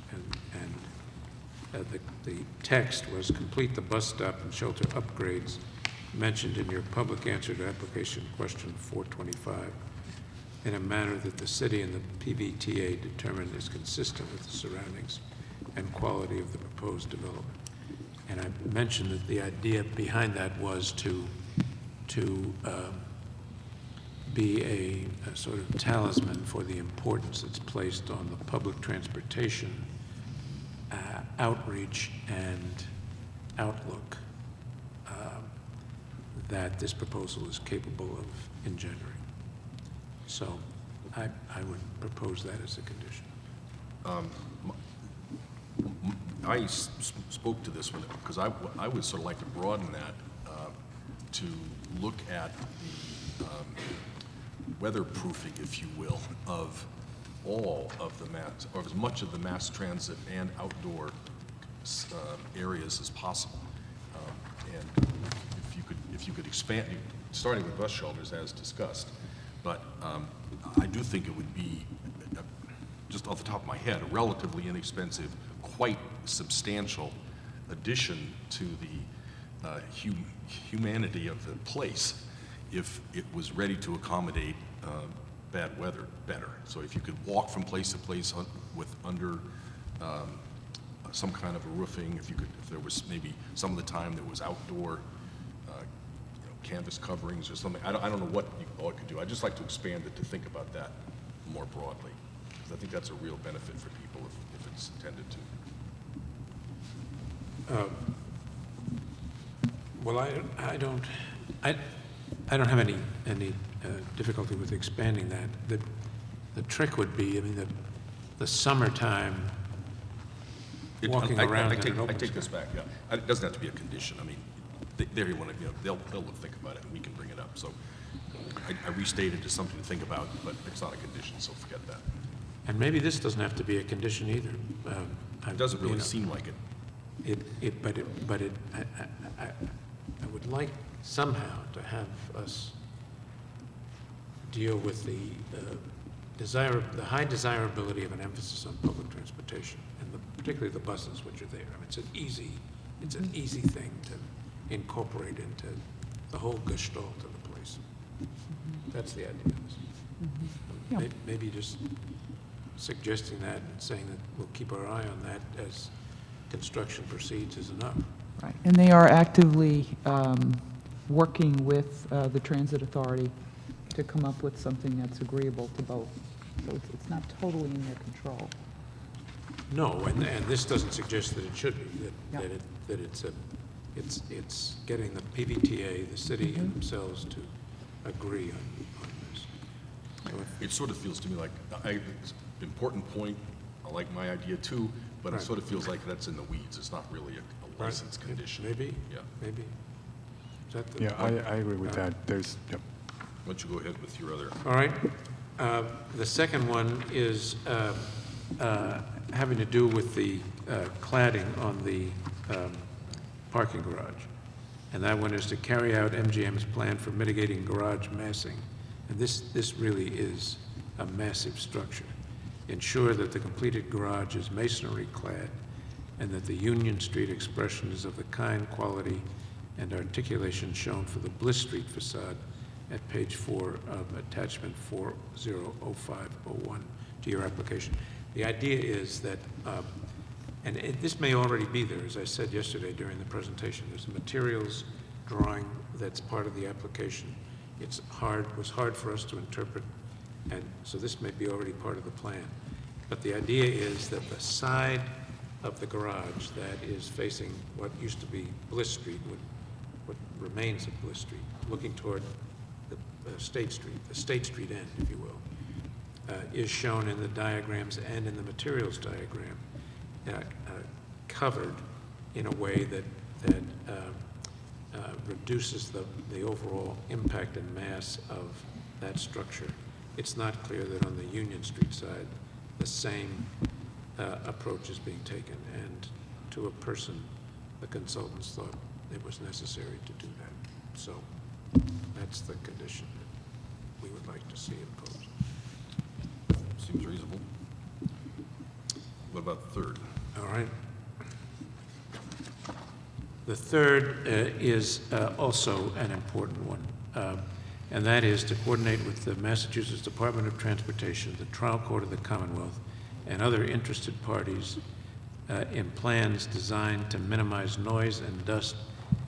and the text was complete the bus stop and shelter upgrades mentioned in your public answer to application question 425 in a manner that the city and the PVTA determined is consistent with the surroundings and quality of the proposed development. And I mentioned that the idea behind that was to be a sort of talisman for the importance that's placed on the public transportation outreach and outlook that this proposal is capable of engendering. So I would propose that as a condition. I spoke to this one because I would sort of like to broaden that to look at the weatherproofing, if you will, of all of the mass, or as much of the mass transit and outdoor areas as possible. And if you could expand, starting with bus shelters as discussed, but I do think it would be, just off the top of my head, a relatively inexpensive, quite substantial addition to the humanity of the place if it was ready to accommodate bad weather better. So if you could walk from place to place under some kind of a roofing, if there was maybe some of the time there was outdoor canvas coverings or something. I don't know what you all could do. I'd just like to expand it to think about that more broadly, because I think that's a real benefit for people if it's intended to. Well, I don't have any difficulty with expanding that. The trick would be, I mean, the summertime walking around in an open I take this space. back, yeah. It doesn't have to be a condition. I mean, they'll think about it and we can bring it up. So I restated as something to think about, but it's not a condition, so forget that. And maybe this doesn't have to be a condition either. It doesn't really seem like it. I would like somehow to have us deal with the high desirability of an emphasis on public transportation, and particularly the buses which are there. I mean, it's an easy thing to incorporate into the whole gestalt of the place. That's the idea. Yeah. Maybe just suggesting that and saying that we'll keep our eye on that as construction proceeds is enough. Right, and they are actively working with the Transit Authority to come up with something that's agreeable to both. So it's not totally in their control. No, and this doesn't suggest that it should be, Yeah. that it's getting the PVTA, the city and themselves to agree on this. So if- It sort of feels to me like, it's an important point, I like my idea too, but it Right. sort of feels like that's in the weeds, it's not really a license condition. Maybe, Yeah. maybe. Is that the? Yeah, I agree with that. There's, yep. Why don't you go ahead with your other, All right. The second one is having to do with the cladding on the parking garage. And that one is to carry out MGM's plan for mitigating garage massing. And this really is a massive structure. Ensure that the completed garage is masonry clad and that the Union Street expression is of the kind, quality, and articulation shown for the Bliss Street facade at page 4 of attachment 400501 to your application. The idea is that, this may already be there, as I said yesterday during the presentation, there's a materials drawing that's part of the application. Was hard for us to interpret, and so this may be already part of the plan. But the idea is that the side of the garage that is facing what used to be Bliss Street, what remains of Bliss Street, looking toward the State Street end, if you will, is shown in the diagrams and in the materials diagram, covered in a way that reduces the overall impact and mass of that structure. It's not clear that on the Union Street side, the same approach is being taken, and to a person, the consultants thought it was necessary to do that. So that's the condition that we would like to see imposed. seems reasonable. What about the third? All right. The third is also an important one, and that is to coordinate with the Massachusetts Department of Transportation, the Trial Court of the Commonwealth, and other interested parties in plans designed to minimize noise and dust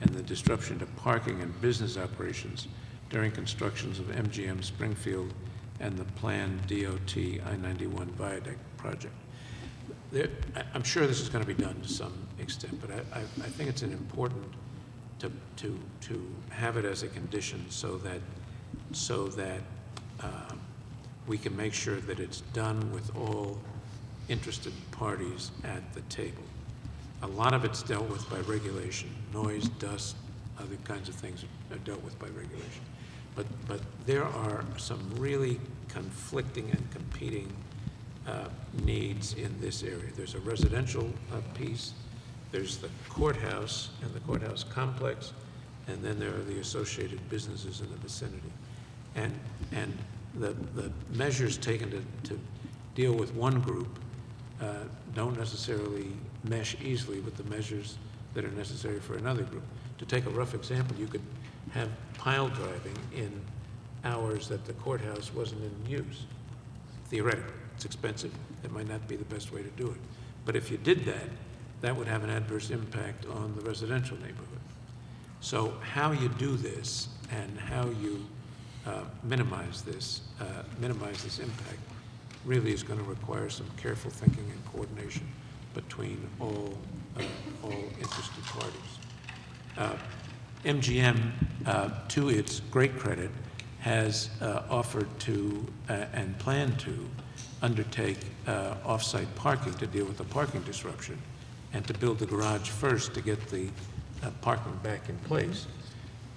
and the disruption to parking and business operations during constructions of MGM Springfield and the planned DOT I-91 viaduct project. I'm sure this is going to be done to some extent, but I think it's important to have it as a condition so that we can make sure that it's done with all interested parties at the table. A lot of it's dealt with by regulation. Noise, dust, other kinds of things are dealt with by regulation. But there are some really conflicting and competing needs in this area. There's a residential piece, there's the courthouse and the courthouse complex, and then there are the associated businesses in the vicinity. And the measures taken to deal with one group don't necessarily mesh easily with the measures that are necessary for another group. To take a rough example, you could have pile driving in hours that the courthouse wasn't in use. Theoretically, it's expensive. It might not be the best way to do it. But if you did that, that would have an adverse impact on the residential neighborhood. So how you do this and how you minimize this impact really is going to require some careful thinking and coordination between all interested parties. MGM, to its great credit, has offered to and planned to undertake off-site parking to deal with the parking disruption and to build the garage first to get the parking back in place,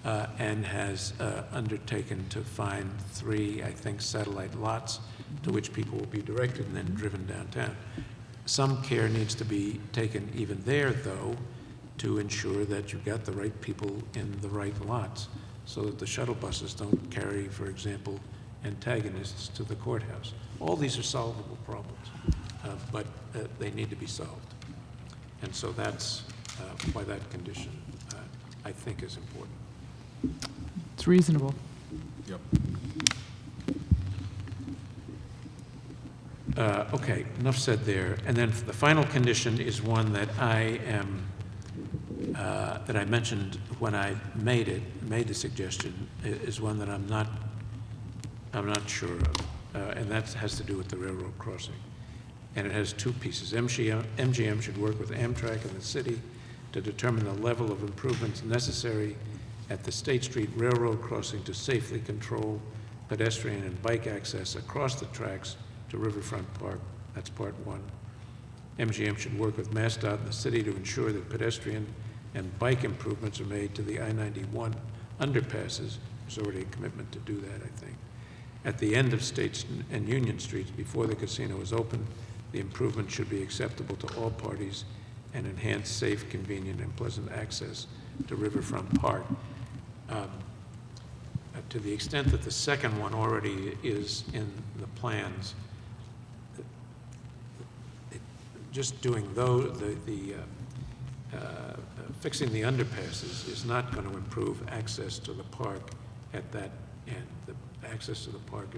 and has undertaken to find 3, I think, satellite lots to which people will be directed and then driven downtown. Some care needs to be taken even there, though, to ensure that you've got the right people in the right lots so that the shuttle buses don't carry, for example, antagonists to the courthouse. All these are solvable problems, but they need to be solved. And so that's why that condition, I think, is important. It's reasonable. Yep. Okay, enough said there. And then the final condition is one that I mentioned when I made the suggestion, is one that I'm not I'm not sure of, and that has to do with the railroad crossing. And it has two pieces. MGM should work with Amtrak and the city to determine the level of improvements necessary at the State Street Railroad crossing to safely control pedestrian and bike access across the tracks to Riverfront Park. That's part one. MGM should work with MassDOT and the city to ensure that pedestrian and bike improvements are made to the I-91 underpasses. There's already a commitment to do that, I think. At the end of State and Union Streets, before the casino is open, the improvement should be acceptable to all parties and enhance safe, convenient, and pleasant access to Riverfront Park. To the extent that the second one already is in the plans, just doing those, fixing the underpasses is not going to improve access to the park at that end. The access to the park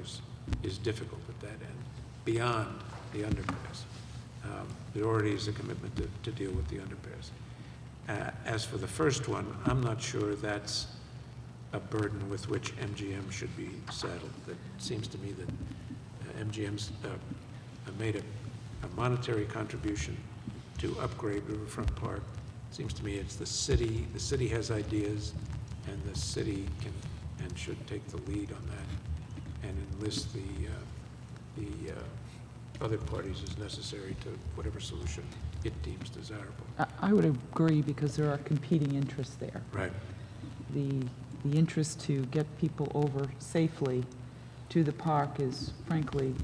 is difficult at that end, beyond the underpass. There already is a commitment to deal with the underpass. As for the first one, I'm not sure that's a burden with which MGM should be saddled. It seems to me that MGM's made a monetary contribution to upgrade Riverfront Park. It seems to me it's the city has ideas, and the city can and should take the lead on that and enlist the other parties as necessary to whatever solution it deems desirable. I would agree, because there are competing interests there. Right. The interest to get people over safely to the park is frankly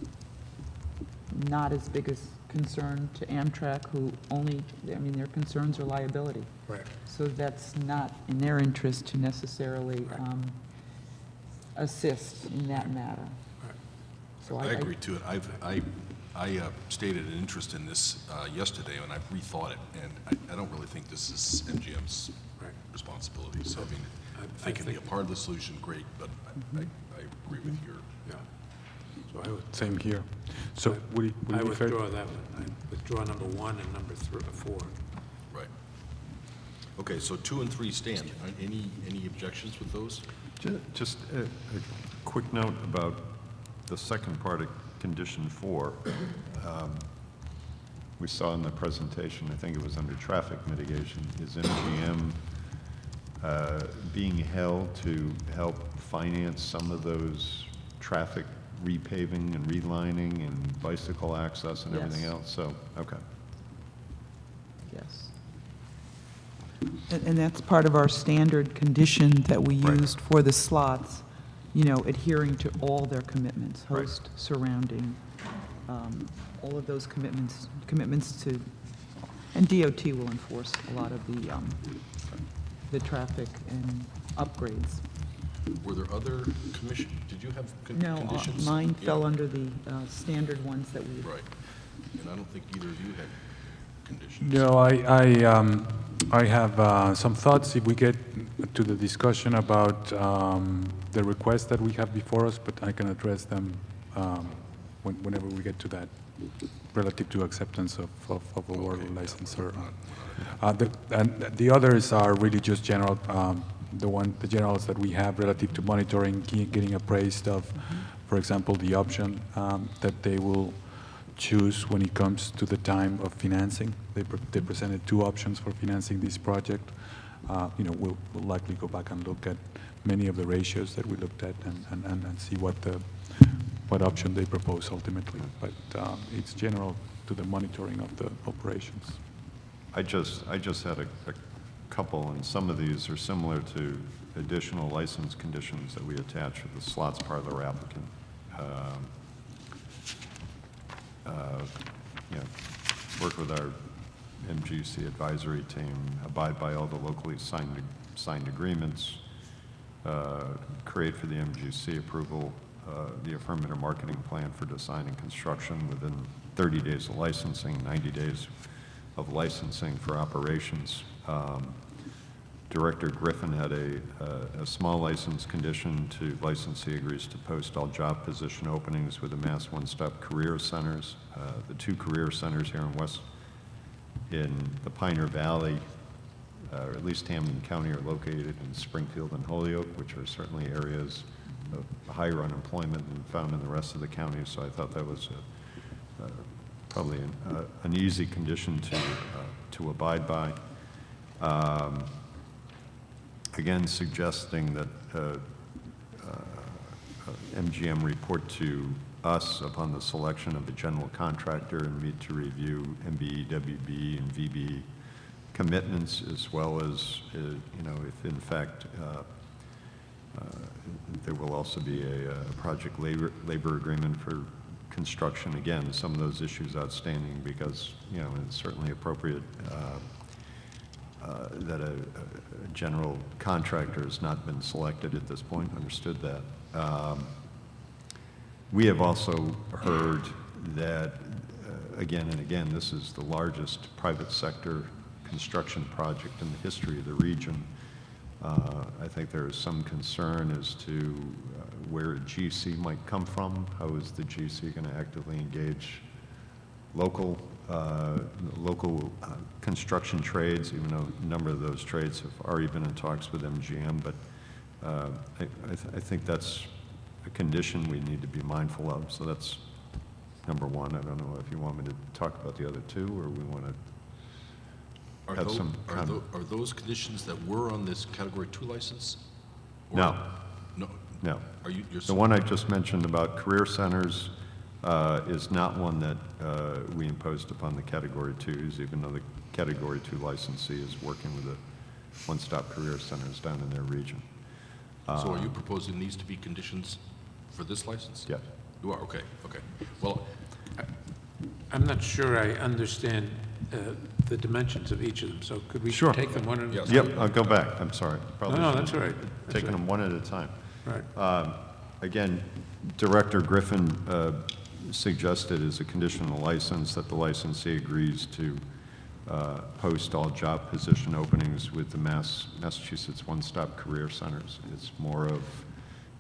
not as big a concern to Amtrak, who only, I mean, their concerns are liability. Right. So that's not in their interest to necessarily assist in that matter. Right. So I agree too. I stated an interest in this yesterday, and I've rethought it, and I don't really think this is MGM's Right. responsibility. So, I mean, if they can be a part of the solution, great, but I agree with your. Yeah. So I would. Same here. So would it I be fair? withdraw that one. I withdraw number 1 and number 4. Right. Okay, so 2 and 3 stand. Any objections with those? Just a quick note about the second part of condition 4. We saw in the presentation, I think it was under traffic mitigation, is MGM being held to help finance some of those traffic repaving and relining and bicycle access and everything Yes. else? So, okay. Yes. And that's part of our standard condition that we Right. used for the slots, you know, adhering to all their commitments, Right. host, surrounding, all of those commitments to, and DOT will enforce a lot of the traffic and upgrades. Were there other did you have No, conditions? mine Yeah. fell under the standard ones that we, Right. And I don't think either of you had conditions. No, I have some thoughts if we get to the discussion about the requests that we have before us, but I can address them whenever we get to that, relative to acceptance of a water licensor. And the others are really just general, the generals that we have relative to monitoring, getting appraised of, for example, the option that they will choose when it comes to the time of financing. They presented 2 options for financing this project. You know, we'll likely go back and look at many of the ratios that we looked at and see what option they propose ultimately. But it's general to the monitoring of the operations. I just had a couple, and some of these are similar to additional license conditions that we attach with the slots parlor applicant. You know, work with our MGC advisory team, abide by all the locally signed agreements, create for the MGC approval the affirmative marketing plan for design and construction within 30 days of licensing, 90 days of licensing for operations. Director Griffin had a small license condition to licensee agrees to post all job position openings with the Mass One-Stop Career Centers. The 2 career centers here in the Pioneer Valley, or at least Hamden County, are located in Springfield and Holyoke, which are certainly areas higher unemployment than found in the rest of the county, so I thought that was probably an easy condition to abide by. Again, suggesting that MGM report to us upon the selection of a general contractor and meet to review MBE, WB, and VB commitments, as well as, you know, if in fact there will also be a project labor agreement for construction. Again, some of those issues outstanding because, you know, it's certainly appropriate that a general contractor has not been selected at this point. Understood that. We have also heard that, again and again, this is the largest private sector construction project in the history of the region. I think there is some concern as to where a GC might come from. How is the GC going to actively engage local construction trades, even though a number of those trades have already been in talks with MGM, but I think that's a condition we need to be mindful of. So that's number one. I don't know if you want me to talk about the other two, or we want to have some comment. Are those conditions that were on this Category 2 license? Or- No. No. No. You're The one I just mentioned about career centers is not one that we imposed upon the Category 2s, even though the Category 2 licensee is working with the one-stop career centers down in their region. So are you proposing these to be conditions for this license? Yes. You are, okay, okay. Well, I'm not sure I understand the dimensions of each of them, so could we Sure. take them one at a Yes. time? Yep, I'll go back. I'm sorry. Probably No, should that's all right. have That's taken all them one at a time. Right. Again, Director Griffin suggested as a conditional license that the licensee agrees to post all job position openings with the Massachusetts One-Stop Career Centers. It's more of,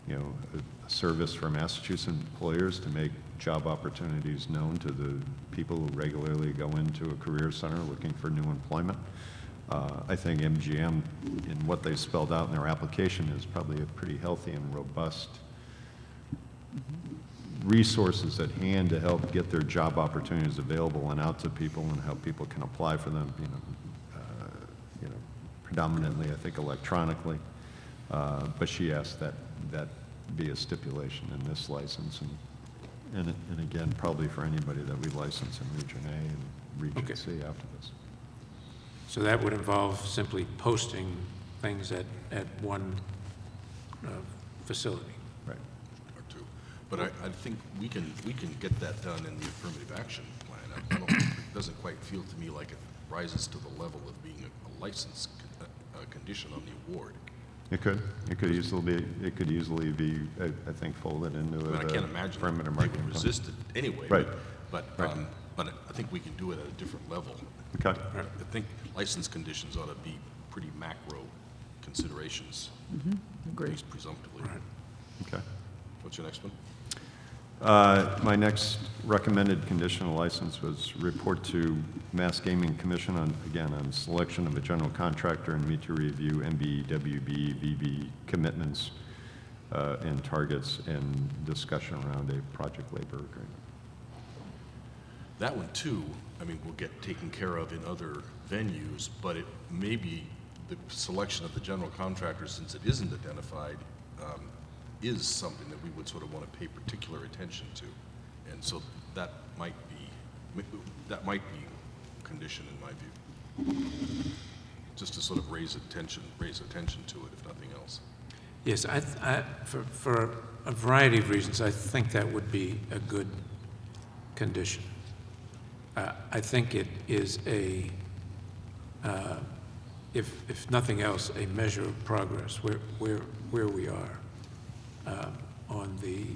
you know, a service for Massachusetts employers to make job opportunities known to the people who regularly go into a career center looking for new employment. I think MGM, in what they spelled out in their application, is probably a pretty healthy and robust resources at hand to help get their job opportunities available and out to people, and how people can apply for them, you know, predominantly, I think, electronically. But she asked that be a stipulation in this license, and again, probably for anybody that we license in Region A and Region Okay. C after this. So that would involve simply posting things at one facility. Right. or two. But I think we can get that done in the affirmative action plan. I don't, it doesn't quite feel to me like it rises to the level of being a license condition on the award. It could easily be, I think, folded into I mean, I can't imagine affirmative they marketing would plan. resist it anyway. Right. But Right. I think we can do it at a different level. Okay. I think license conditions ought to be pretty macro considerations, at Agreed. least presumptively. Okay. What's your next one? My next recommended conditional license was report to Mass Gaming Commission on selection of a general contractor and meet to review MB, WB, VB commitments and targets, and discussion around a project labor agreement. That one too, I mean, will get taken care of in other venues, but it may be the selection of the general contractor, since it isn't identified, is something that we would sort of want to pay particular attention to. And so that might be a condition in my view. Just to sort of raise attention to it, if nothing else. Yes, for a variety of reasons, I think that would be a good condition. I think it is if nothing else, a measure of progress where we are on the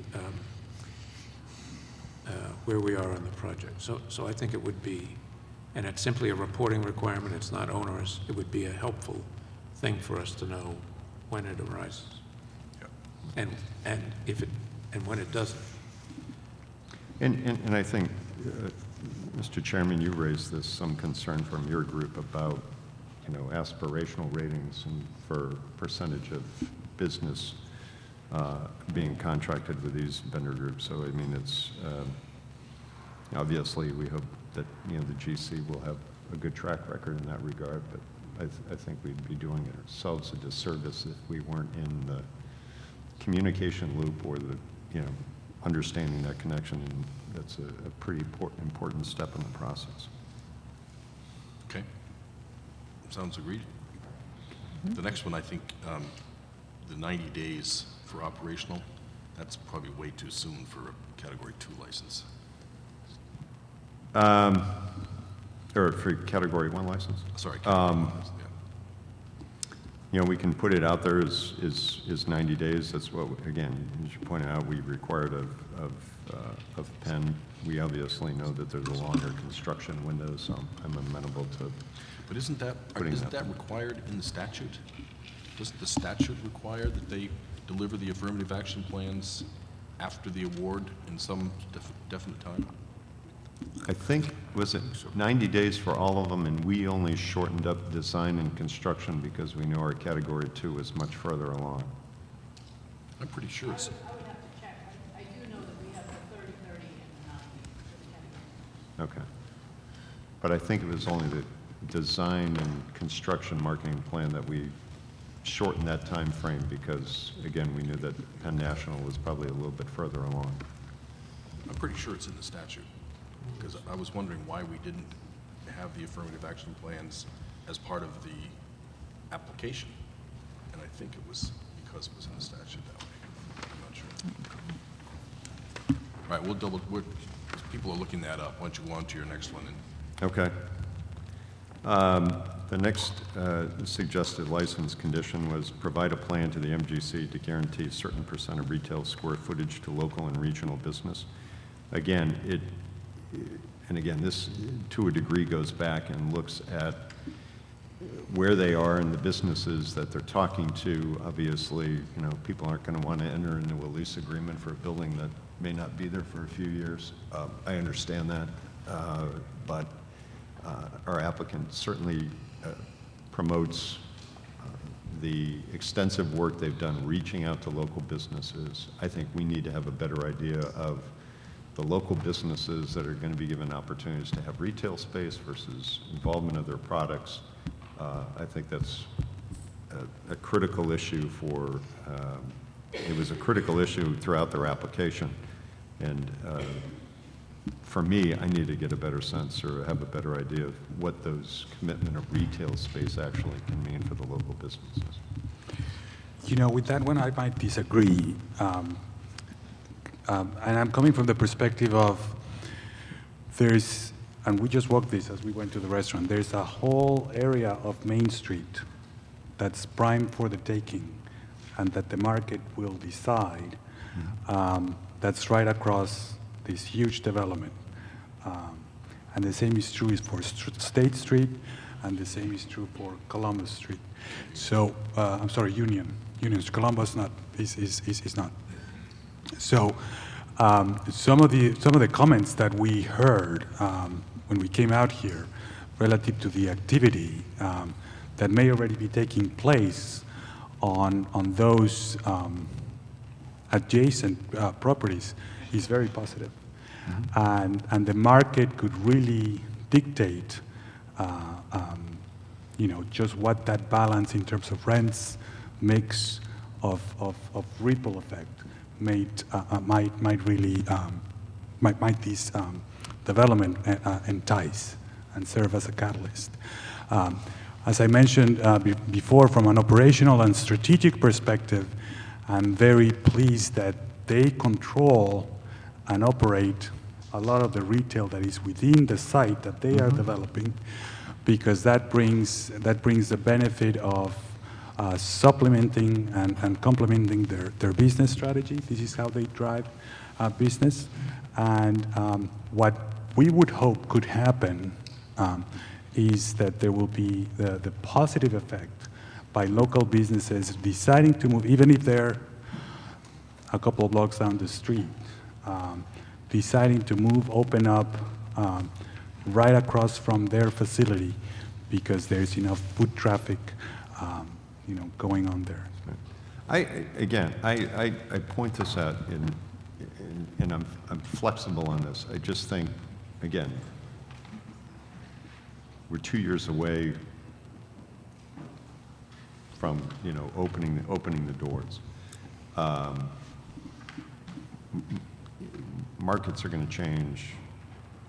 where we are on the project. So I think it would be, and it's simply a reporting requirement. It's not onerous. It would be a helpful thing for us to know when it arises, Yeah. and if it and when it doesn't. And I think, Mr. Chairman, you raised this, some concern from your group about, you know, aspirational ratings and for percentage of business being contracted with these vendor groups. So, I mean, it's, obviously, we hope that, you know, the GC will have a good track record in that regard, but I think we'd be doing ourselves a disservice if we weren't in the communication loop or the, you know, understanding that connection, and that's a pretty important step in the process. Okay. Sounds agreed. The next one, I think, the 90 days for operational, that's probably way too soon for a Category 2 license. Or for Category 1 license? Sorry, Category 1 license, yeah. You know, we can put it out there as 90 days. That's what, again, as you pointed out, we required of Penn. We obviously know that there's a longer construction window, so I'm amenable to. But isn't that required in the statute? Doesn't the statute require that they deliver the affirmative action plans after the award in some definite time? I think, was it 90 days for all of them, and we only shortened up design and construction because we knew our Category 2 was much further along. I'm pretty sure it's, I would have to check. I do know that we have the 30, 30, and 90 for the category. Okay. But I think it was only the design and construction marketing plan that we shortened that time frame because, again, we knew that Penn National was probably a little bit further along. I'm pretty sure it's in the statute, because I was wondering why we didn't have the affirmative action plans as part of the application. And I think it was because it was in the statute that way. I'm not sure. All right, people are looking that up. Why don't you go on to your next one? Okay. The next suggested license condition was provide a plan to the MGC to guarantee a certain percent of retail square footage to local and regional business. Again, this to a degree goes back and looks at where they are and the businesses that they're talking to. Obviously, you know, people aren't going to want to enter into a lease agreement for a building that may not be there for a few years. I understand that, but our applicant certainly promotes the extensive work they've done reaching out to local businesses. I think we need to have a better idea of the local businesses that are going to be given opportunities to have retail space versus involvement of their products. I think that's a critical issue for, it was a critical issue throughout their application. And for me, I need to get a better sense or have a better idea of what those commitment of retail space actually can mean for the local businesses. You know, with that one, I might disagree. And I'm coming from the perspective of and we just walked this as we went to the restaurant, there's a whole area of Main Street that's prime for the taking and that the market will decide. That's right across this huge development. And the same is true for State Street, and the same is true for Columbus Street. So, I'm sorry, Union. Columbus is not. So, some of the comments that we heard when we came out here relative to the activity that may already be taking place on those adjacent properties is very positive. And the market could really dictate, just what that balance in terms of rents, mix of ripple effect might this development entice and serve as a catalyst. As I mentioned before, from an operational and strategic perspective, I'm very pleased that they control and operate a lot of the retail that is within the site that they are developing, because that brings the benefit of supplementing and complementing their business strategy. This is how they drive business. And what we would hope could happen is that there will be the positive effect by local businesses deciding to move, even if they're a couple of blocks down the street, deciding to move, open up right across from their facility because there's enough foot traffic going on there. Again, I point this out, and I'm flexible on this. I just think, again, we're 2 years away from, opening the doors. Markets are going to change.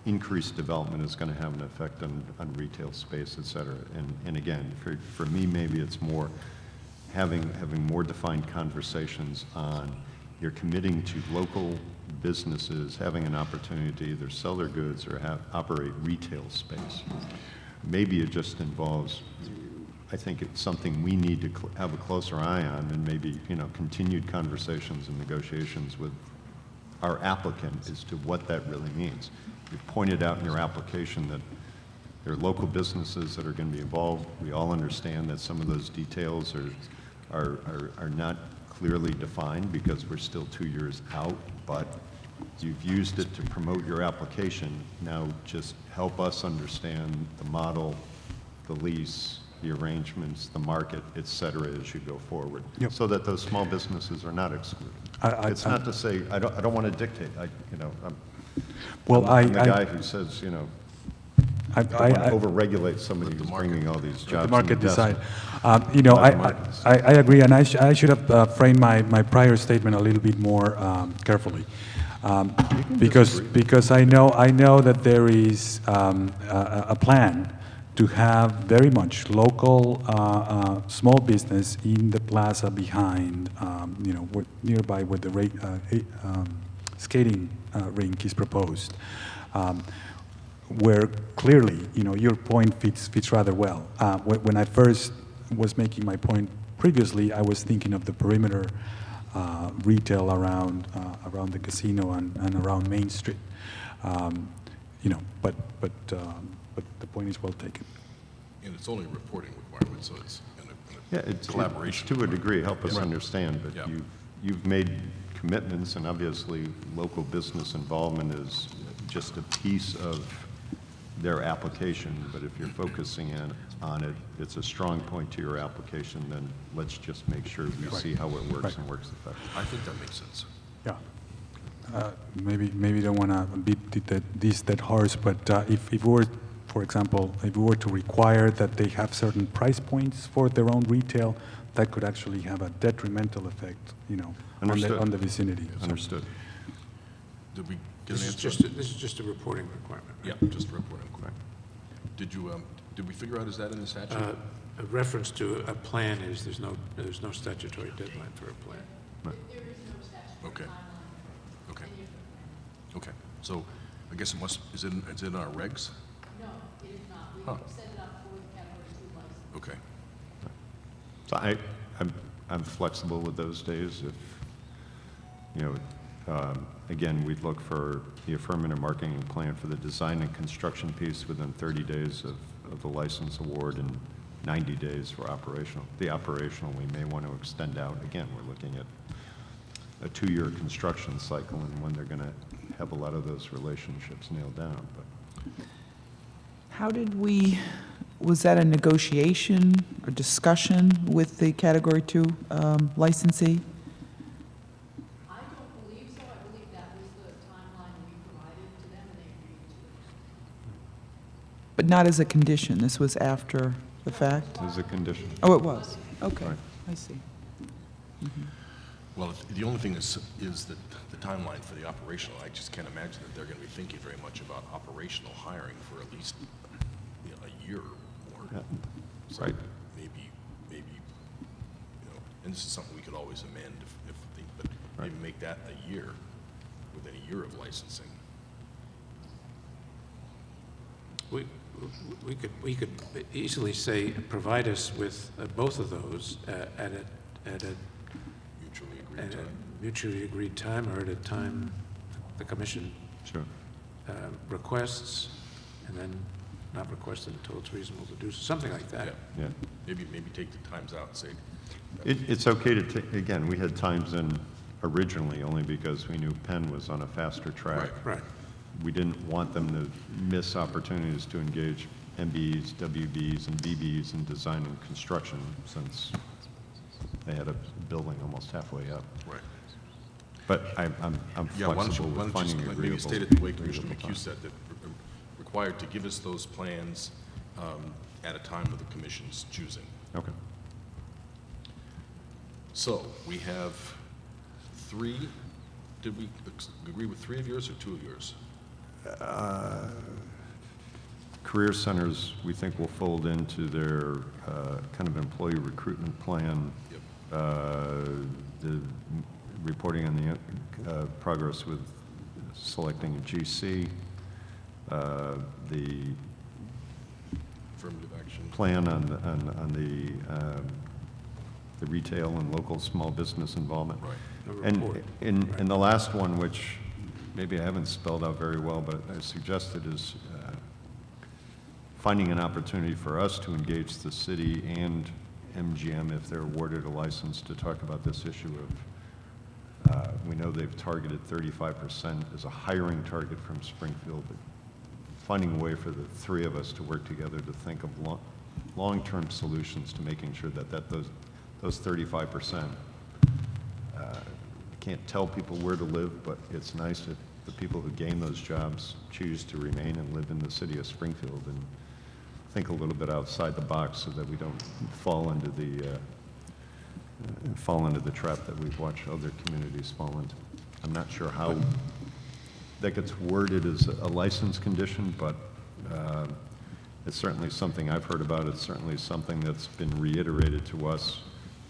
Increased development is going to have an effect on retail space, et cetera. And again, for me, maybe it's more having more defined conversations on you're committing to local businesses having an opportunity to either sell their goods or operate retail space. Maybe it just involves, I think it's something we need to have a closer eye on, and maybe, continued conversations and negotiations with our applicant as to what that really means. You pointed out in your application that there are local businesses that are going to be involved. We all understand that some of those details are not clearly defined because we're still 2 years out, but you've used it to promote your application. Now just help us understand the model, the lease, the arrangements, the market, et cetera, as you go forward, so that those small businesses are not excluded. It's not to say, I don't want to dictate. I'm the guy who says, I don't want to overregulate somebody who's bringing all these jobs. The market and decide. investment. I agree, and I should have framed my prior statement a little bit more carefully. Because I know that there is a plan to have very much local small business in the plaza behind, nearby where the skating rink is proposed, where clearly, your point fits rather well. When I first was making my point previously, I was thinking of the perimeter retail around the casino and around Main Street, but the point is well taken. And it's only a reporting requirement, so it's It's collaboration. to a degree, help us Yeah. understand, but Yeah. you've made commitments, and obviously local business involvement is just a piece of their application, but if you're focusing on it, it's a strong point to your application, then let's just make sure we see how it works and works effectively. I think that makes sense. Yeah. Maybe don't want to beat this dead horse, but if we were, for example, if we were to require that they have certain price points for their own retail, that could actually have a detrimental effect, Understood. on the vicinity. So- Understood. Did we get an This is answer? this is just a reporting requirement. Yeah, just a reporting. Did we figure out, is that in the statute? A reference to a plan is there's no statutory deadline for a plan. There is no statutory Okay. timeline. Okay. Okay, so I guess it's in our regs? No, it is not. We Huh. set it up for the category 2 license. Okay. So I'm flexible with those days. If, again, we'd look for the affirmative marketing plan for the design and construction piece within 30 days of the license award and 90 days for operational. The operational, we may want to extend out. Again, we're looking at a 2-year construction cycle and when they're going to have a lot of those relationships nailed down. But How was that a negotiation or discussion with the Category 2 licensee? I don't believe so. I believe that was the timeline we provided to them, and they agreed to it. But not as a condition, this was after the fact? as a condition. Oh, it was? Okay, Right. I see. Well, the only thing is that the timeline for the operational, I just can't imagine that they're going to be thinking very much about operational hiring for at least, a year or more. So Right. maybe, and this is something we could always amend but maybe make that a year, within a year of licensing. We could easily say, provide us with both of those at a Mutually agreed time. mutually agreed time or at a time the commission Sure. requests, and then not request it until it's reasonable to do, something like that. Yeah. Maybe take the times out and say, It's okay to take, again, we had times in originally only because we knew Penn was on a faster track. Right. We didn't want them to miss opportunities to engage MBEs, WBs, and BBs in design and construction since they had a building almost halfway up. Right. But I'm Yeah, why don't flexible you with finding just agreeable. maybe state it the way Commissioner agreeable McHugh said, that required to give us those plans at a time of the commission's choosing. time. Okay. So, we have 3, did we agree with 3 of yours or 2 of yours? Career centers, we think will fold into their kind of employee recruitment plan. Yep. The reporting on the progress with selecting a GC, the Affirmative action. plan on the retail and local small business involvement. Right. The And report. in the last one, which maybe I haven't spelled out very well, but I suggested is finding an opportunity for us to engage the city and MGM if they're awarded a license to talk about this issue of, we know they've targeted 35% as a hiring target from Springfield, but finding a way for the 3 of us to work together to think of long-term solutions to making sure that those 35%, can't tell people where to live, but it's nice if the people who gain those jobs choose to remain and live in the city of Springfield and think a little bit outside the box so that we don't fall into the trap that we've watched other communities fall into. I'm not sure how that gets worded as a license condition, but it's certainly something I've heard about. It's certainly something that's been reiterated to us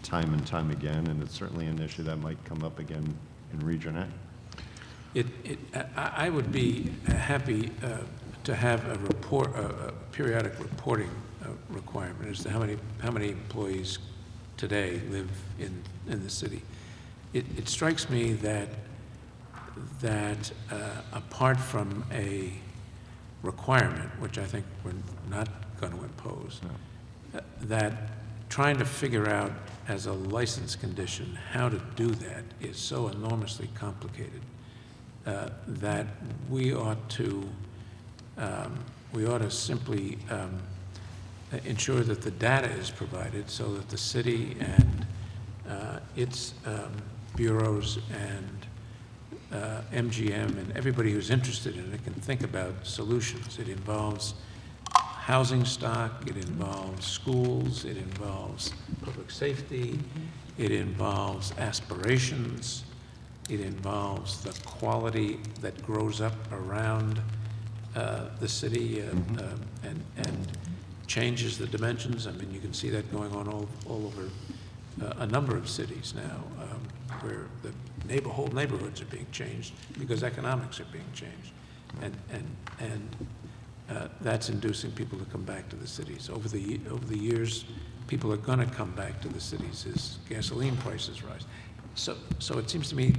time and time again, and it's certainly an issue that might come up again in Region A. I would be happy to have a report, a periodic reporting requirement as to how many employees today live in the city. It strikes me that apart from a requirement, which I think we're not going to impose, that trying to figure out as a license condition how to do that is so enormously complicated that we ought to simply ensure that the data is provided so that the city and its bureaus and MGM and everybody who's interested in it can think about solutions. It involves housing stock, it involves schools, it involves public safety, it involves aspirations, it involves the quality that grows up around the city and changes the dimensions. I mean, you can see that going on all over a number of cities now, where the whole neighborhoods are being changed because economics are being changed, and that's inducing people to come back to the cities. Over the years, people are going to come back to the cities as gasoline prices rise. So it seems to me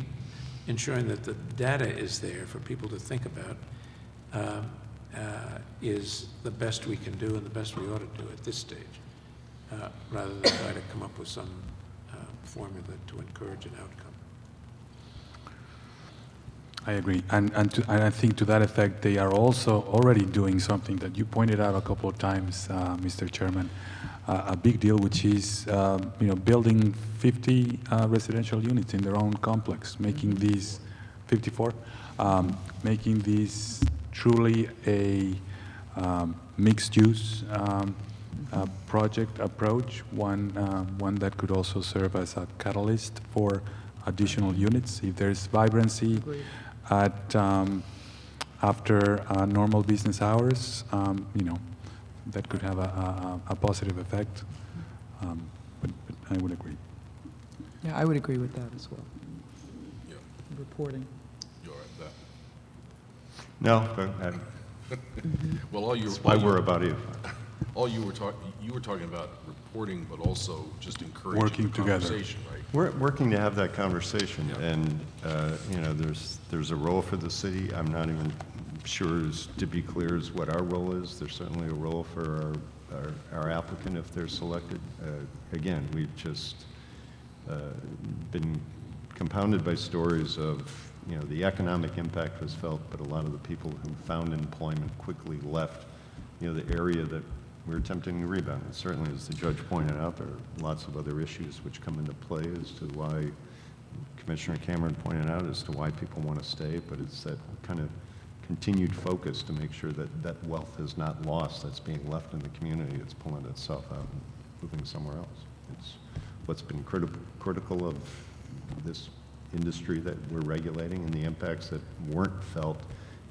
ensuring that the data is there for people to think about is the best we can do and the best we ought to do at this stage, rather than try to come up with some formula to encourage an outcome. I agree. And I think to that effect, they are also already doing something that you pointed out a couple of times, Mr. Chairman, a big deal, which is building 50 residential units in their own complex, making these 54, making these truly a mixed-use project approach, one that could also serve as a catalyst for additional units if there's vibrancy at after normal business hours. That could have a positive effect. But I would agree. Yeah, I would agree with that as well, Yeah, reporting. you're all right with No, but that. Well, all you that's why we're about it. all you were talking about reporting, but also just encouraging Working the together. conversation, right? We're working to have that conversation, Yeah. and, there's a role for the city. I'm not even sure, to be clear, as what our role is. There's certainly a role for our applicant if they're selected. Again, we've just been compounded by stories of, the economic impact was felt, but a lot of the people who found employment quickly left, the area that we're attempting to rebound. And certainly, as the judge pointed out, there are lots of other issues which come into play as to why, Commissioner Cameron pointed out, as to why people want to stay, but it's that kind of continued focus to make sure that that wealth is not lost, that's being left in the community, it's pulling itself out and moving somewhere else. It's what's been critical of this industry that we're regulating and the impacts that weren't felt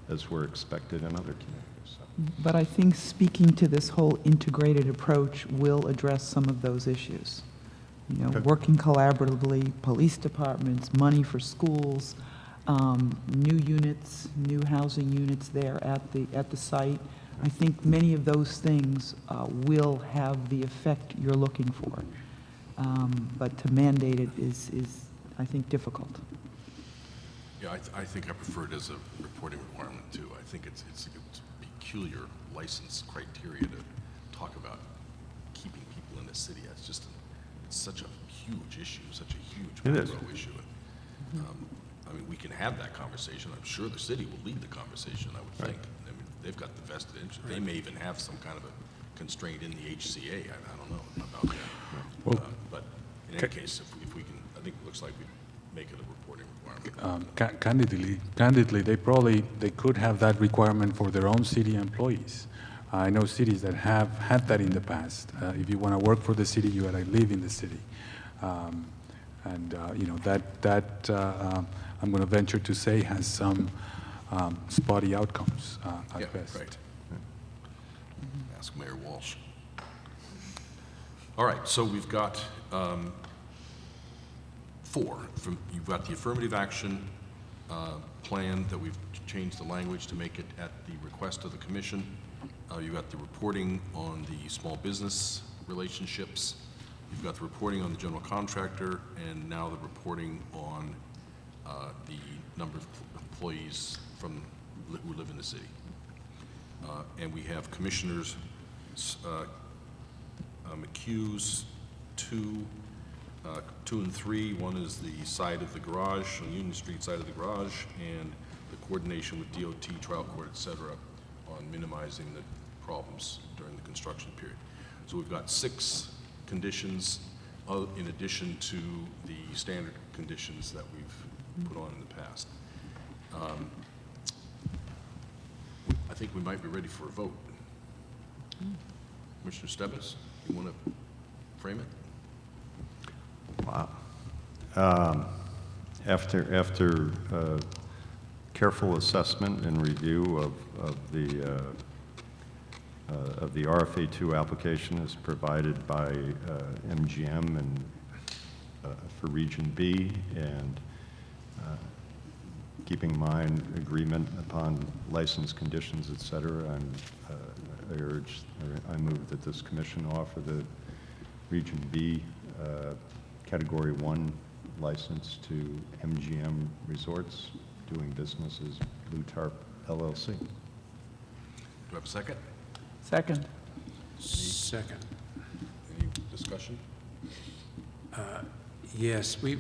as were expected in other communities. So. But I think speaking to this whole integrated approach will address some of those issues. You know, Okay. working collaboratively, police departments, money for schools, new units, new housing units there at the site. I think many of those things will have the effect you're looking for. But to mandate it is, I think, difficult. Yeah, I think I prefer it as a reporting requirement too. I think it's a peculiar license criteria to talk about keeping people in the city. It's just, it's such a huge issue, such a huge It is. macro issue. And, I mean, we can have that conversation. I'm sure the city will lead the conversation, I would think. I mean, they've got the vested interest. They may even have some kind of a constraint in the HCA. I don't know about that. Well, But in any case, if we can, I think it looks like we make it a reporting requirement. Candidly, they could have that requirement for their own city employees. I know cities that have had that in the past. If you want to work for the city, you got to live in the city. You know, that I'm going to venture to say has some spotty outcomes Yeah, at best. right. Ask Mayor Walsh. All right, so we've got four. You've got the affirmative action plan that we've changed the language to make it at the request of the commission. You've got the reporting on the small business relationships. You've got the reporting on the general contractor, and now the reporting on the number of employees who live in the city. And we have commissioners McHugh's 2 and 3. One is the side of the garage, on Union Street side of the garage, and the coordination with DOT, trial court, et cetera, on minimizing the problems during the construction period. So we've got 6 conditions in addition to the standard conditions that we've put on in the past. I think we might be ready for a vote. Commissioner Stebbins, you want to frame it? Wow. After careful assessment and review of the RFA2 application as provided by MGM and for Region B, and keeping in mind agreement upon license conditions, et cetera, I move that this commission offer the Region B Category 1 license to MGM Resorts, doing business as Blue Tarp LLC. Do I have a second? Second. Second. Any discussion? Yes, we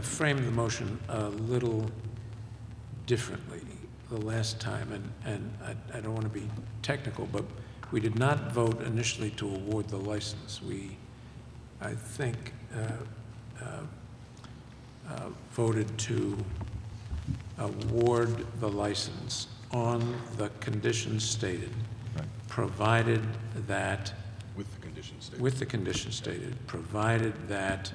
framed the motion a little differently the last time, and I don't want to be technical, but we did not vote initially to award the license. We, I think, voted to award the license on the conditions stated, Right. provided that With the conditions stated. with the conditions stated, provided that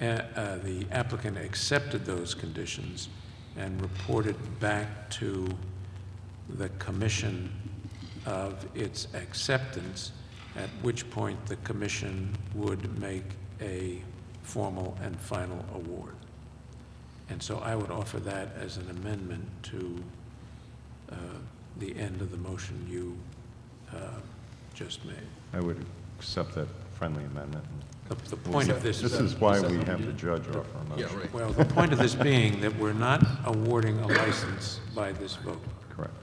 the applicant accepted those conditions and reported back to the commission of its acceptance, at which point the commission would make a formal and final award. And so I would offer that as an amendment to the end of the motion you just made. I would accept that friendly amendment. The point of this This is why we have the judge offer a motion. Yeah, right. well, the point of this being that we're not awarding a license by this vote. Correct.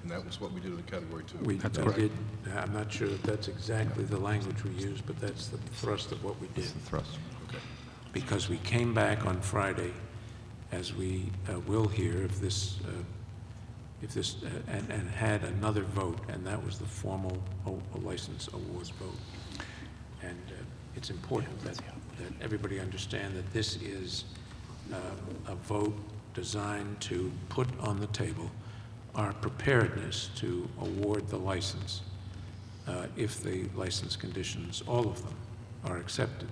And that was what we did with Category 2. We That's we correct. did, I'm not sure that that's exactly the language we used, but that's the thrust of what we did. That's the thrust. Okay. Because we came back on Friday, as we will hear if this if this, and had another vote, and that was the formal license awards vote. And it's important that everybody understand that this is a vote designed to put on the table our preparedness to award the license if the license conditions, all of them, are accepted.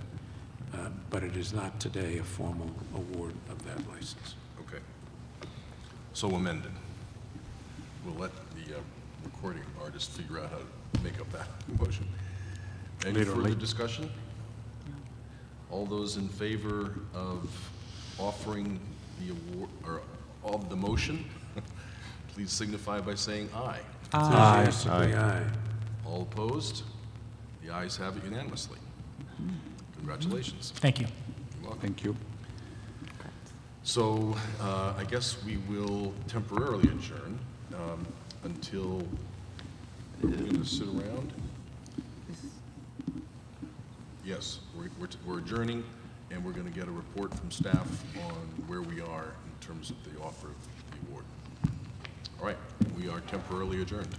But it is not today a formal award of that license. Okay. So amended. We'll let the recording artist figure out how to make up that motion. Any further discussion? All those in favor of offering the award, or of the motion, please signify by saying aye. Enthusiastically, aye. All opposed? The ayes have it unanimously. Congratulations. Thank you. You're welcome. Thank you. So I guess we will temporarily adjourn until, we're going to sit around? Yes, we're adjourning, and we're going to get a report from staff on where we are in terms of the offer of the award. All right, we are temporarily adjourned.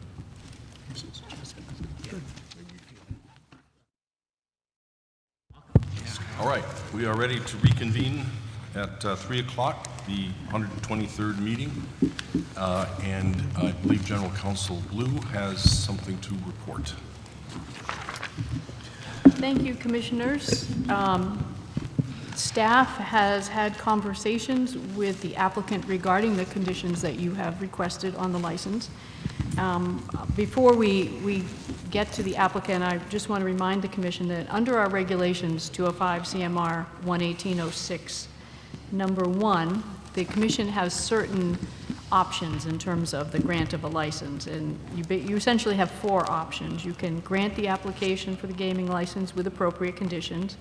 All right, we are ready to reconvene at 3 o'clock, the 123rd meeting, and I believe General Counsel Blue has something to report. Thank you, Commissioners. Staff has had conversations with the applicant regarding the conditions that you have requested on the license. Before we get to the applicant, I just want to remind the Commission that under our regulations, 205 CMR 11806, number 1, the Commission has certain options in terms of the grant of a license, and you essentially have 4 options. You can grant the application for the gaming license with appropriate conditions.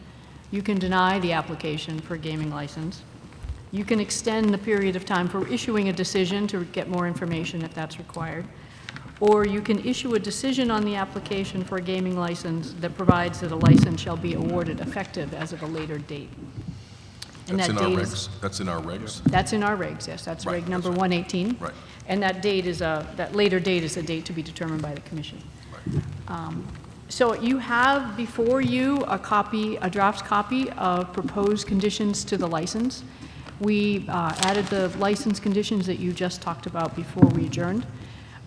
You can deny the application for a gaming license. You can extend the period of time for issuing a decision to get more information if that's required. Or you can issue a decision on the application for a gaming license that provides that a license shall be awarded effective as of a later date. And That's in that our date regs? is, That's in our regs? that's in our regs, yes. That's Right, reg number that's right. 118. Right. And that date is that later date is a date to be determined by the Commission. Right. So you have before you a draft copy of proposed conditions to the license. We added the license conditions that you just talked about before we adjourned,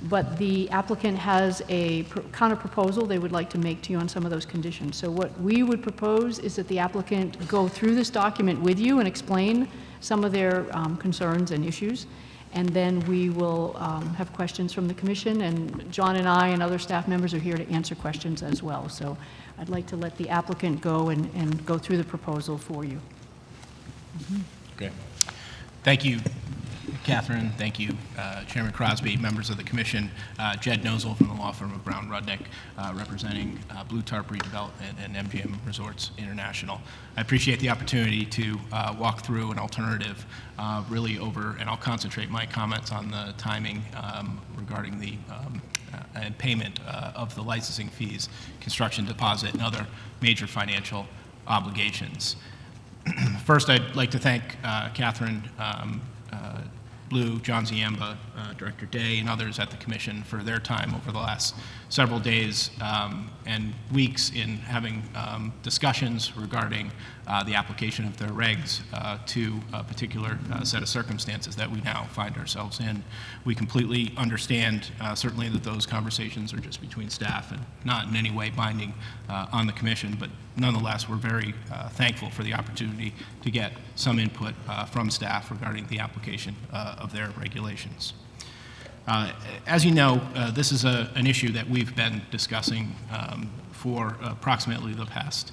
but the applicant has a counter-proposal they would like to make to you on some of those conditions. So what we would propose is that the applicant go through this document with you and explain some of their concerns and issues, and then we will have questions from the Commission, and John and I and other staff members are here to answer questions as well. So I'd like to let the applicant go and go through the proposal for you. Okay. Thank you, Catherine. Thank you, Chairman Crosby, members of the Commission. Jed Nozel from the law firm of Brown Rudnick, representing Blue Tarp Redevelopment and MGM Resorts International. I appreciate the opportunity to walk through an alternative really over, and I'll concentrate my comments on the timing regarding the and payment of the licensing fees, construction deposit, and other major financial obligations. First, I'd like to thank Catherine Blue, John Ziamba, Director Day, and others at the Commission for their time over the last several days and weeks in having discussions regarding the application of their regs to a particular set of circumstances that we now find ourselves in. We completely understand, certainly, that those conversations are just between staff and not in any way binding on the Commission, but nonetheless, we're very thankful for the opportunity to get some input from staff regarding the application of their regulations. As you know, this is an issue that we've been discussing for approximately the past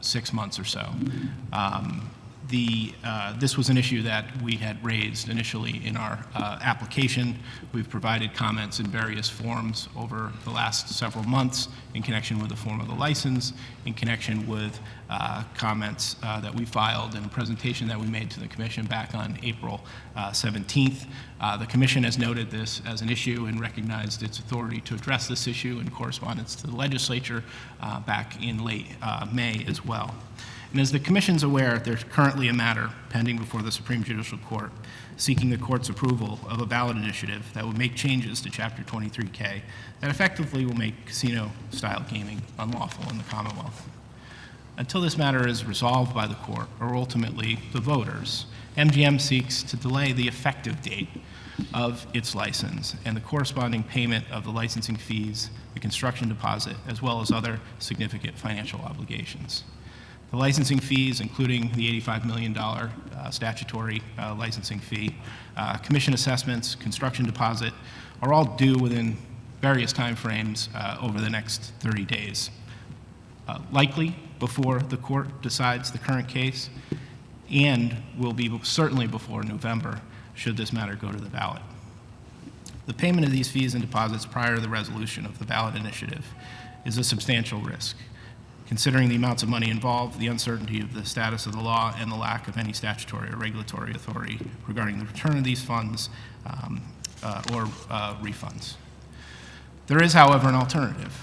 6 months or so. This was an issue that we had raised initially in our application. We've provided comments in various forms over the last several months in connection with the form of the license, in connection with comments that we filed in a presentation that we made to the Commission back on April 17th. The Commission has noted this as an issue and recognized its authority to address this issue in correspondence to the legislature back in late May as well. And as the Commission's aware, there's currently a matter pending before the Supreme Judicial Court seeking the Court's approval of a ballot initiative that would make changes to Chapter 23K that effectively will make casino-style gaming unlawful in the Commonwealth. Until this matter is resolved by the Court, or ultimately the voters, MGM seeks to delay the effective date of its license and the corresponding payment of the licensing fees, the construction deposit, as well as other significant financial obligations. The licensing fees, including the $85 million statutory licensing fee, commission assessments, construction deposit, are all due within various timeframes over the next 30 days. Likely before the court decides the current case, and will be certainly before November, should this matter go to the ballot. The payment of these fees and deposits prior to the resolution of the ballot initiative is a substantial risk, considering the amounts of money involved, the uncertainty of the status of the law, and the lack of any statutory or regulatory authority regarding the return of these funds or refunds. There is, however, an alternative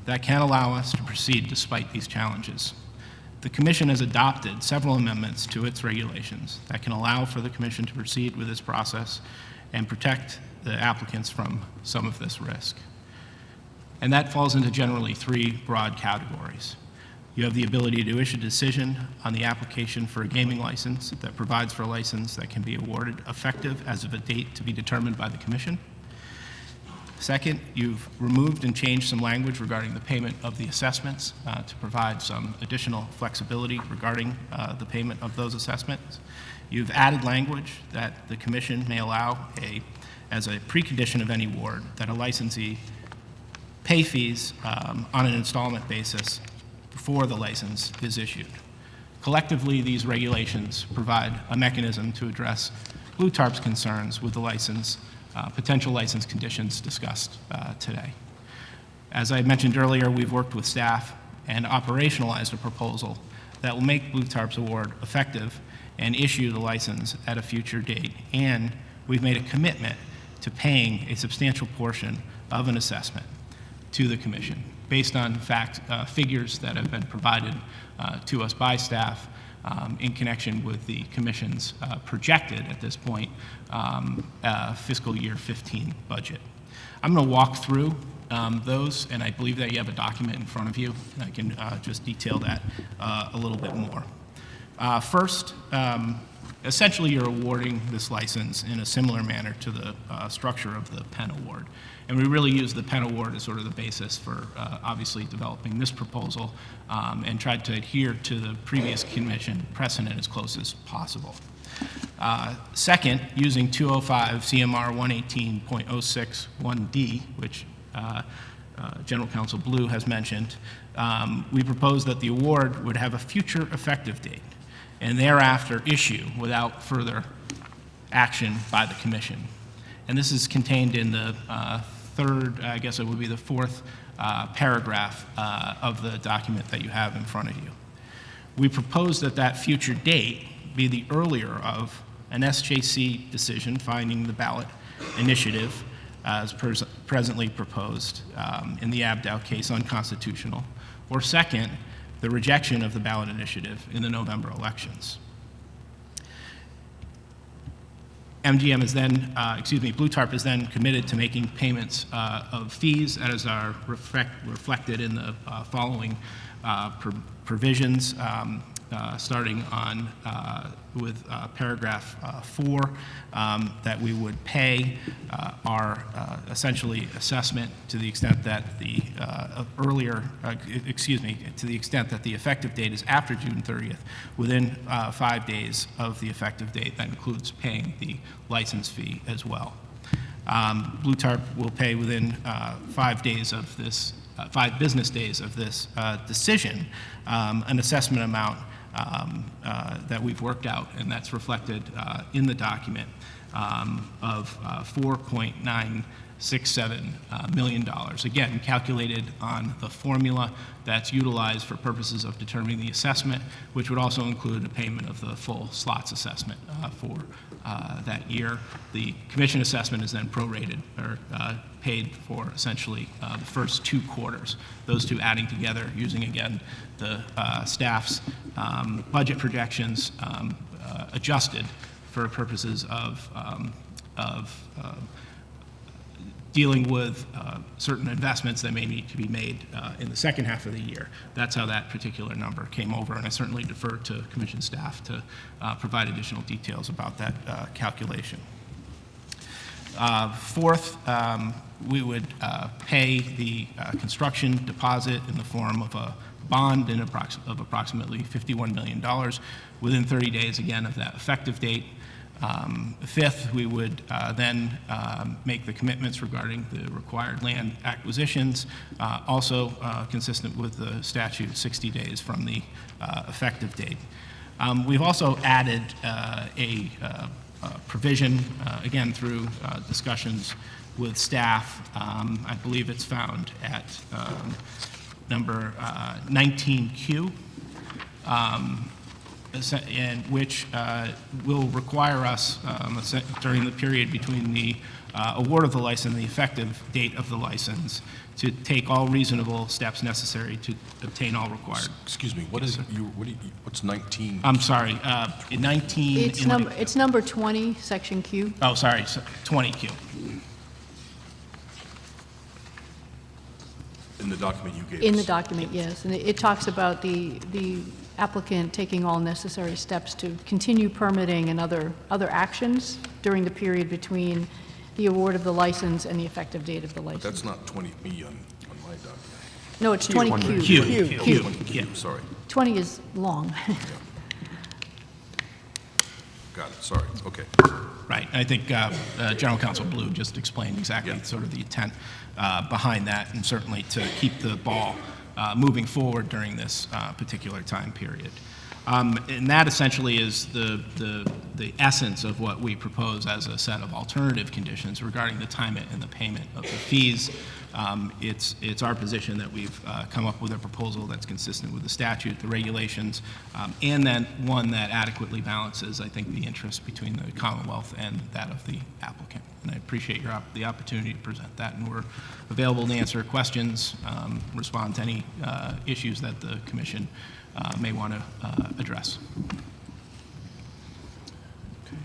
that can allow us to proceed despite these challenges. The Commission has adopted several amendments to its regulations that can allow for the Commission to proceed with this process and protect the applicants from some of this risk. And that falls into generally three broad categories. You have the ability to issue a decision on the application for a gaming license that provides for a license that can be awarded effective as of a date to be determined by the Commission. Second, you've removed and changed some language regarding the payment of the assessments to provide some additional flexibility regarding the payment of those assessments. You've added language that the Commission may allow as a precondition of any award that a licensee pay fees on an installment basis before the license is issued. Collectively, these regulations provide a mechanism to address Blue Tarp's concerns with the license, potential license conditions discussed today. As I mentioned earlier, we've worked with staff and operationalized a proposal that will make Blue Tarp's award effective and issue the license at a future date. And we've made a commitment to paying a substantial portion of an assessment to the Commission based on figures that have been provided to us by staff in connection with the Commission's projected, at this point, fiscal year 15 budget. I'm going to walk through those, and I believe that you have a document in front of you, and I can just detail that a little bit more. First, essentially you're awarding this license in a similar manner to the structure of the Penn Award. And we really use the Penn Award as sort of the basis for obviously developing this proposal and tried to adhere to the previous Commission precedent as close as possible. Second, using 205 CMR 118.061D, which General Counsel Blue has mentioned, we propose that the award would have a future effective date and thereafter issue without further action by the Commission. And this is contained in the third, I guess it would be the fourth paragraph of the document that you have in front of you. We propose that that future date be the earlier of an SJC decision finding the ballot initiative as presently proposed in the Abdow case unconstitutional, or second, the rejection of the ballot initiative in the November elections. MGM is then, Blue Tarp is then committed to making payments of fees as are reflected in the following provisions, starting on with paragraph 4, that we would pay our essentially assessment to the extent that the to the extent that the effective date is after June 30th, within 5 days of the effective date. That includes paying the license fee as well. Blue Tarp will pay within 5 days of this, 5 business days of this decision, an assessment amount that we've worked out, and that's reflected in the document, of $4.9 $1.67 million. Again, calculated on the formula that's utilized for purposes of determining the assessment, which would also include a payment of the full slots assessment for that year. The commission assessment is then prorated or paid for essentially the first 2 quarters, those two adding together using, again, the staff's budget projections adjusted for purposes of dealing with certain investments that may need to be made in the second half of the year. That's how that particular number came over, and I certainly defer to commission staff to provide additional details about that calculation. Fourth, we would pay the construction deposit in the form of a bond of approximately $51 million within 30 days, again, of that effective date. Fifth, we would then make the commitments regarding the required land acquisitions, also consistent with the statute, 60 days from the effective date. We've also added a provision, again, through discussions with staff. I believe it's found at number 19Q. And which will require us during the period between the award of the license and the effective date of the license to take all reasonable steps necessary to obtain all required. Excuse me, what's 19? I'm sorry, 19. It's number 20, section Q. Oh, sorry, 20Q. In the document you gave us? In the document, yes. And it talks about the applicant taking all necessary steps to continue permitting and other actions during the period between the award of the license and the effective date of the license. That's not 20B on my document. No, it's 20Q. Q. Sorry. 20 is long. Got it, sorry, okay. Right, I think General Counsel Blue just explained exactly sort of the intent behind that, and certainly to keep the ball moving forward during this particular time period. And that essentially is the essence of what we propose as a set of alternative conditions regarding the time and the payment of the fees. It's our position that we've come up with a proposal that's consistent with the statute, the regulations, and then one that adequately balances, I think, the interest between the Commonwealth and that of the applicant. And I appreciate the opportunity to present that, and we're available to answer questions, respond to any issues that the Commission may want to address.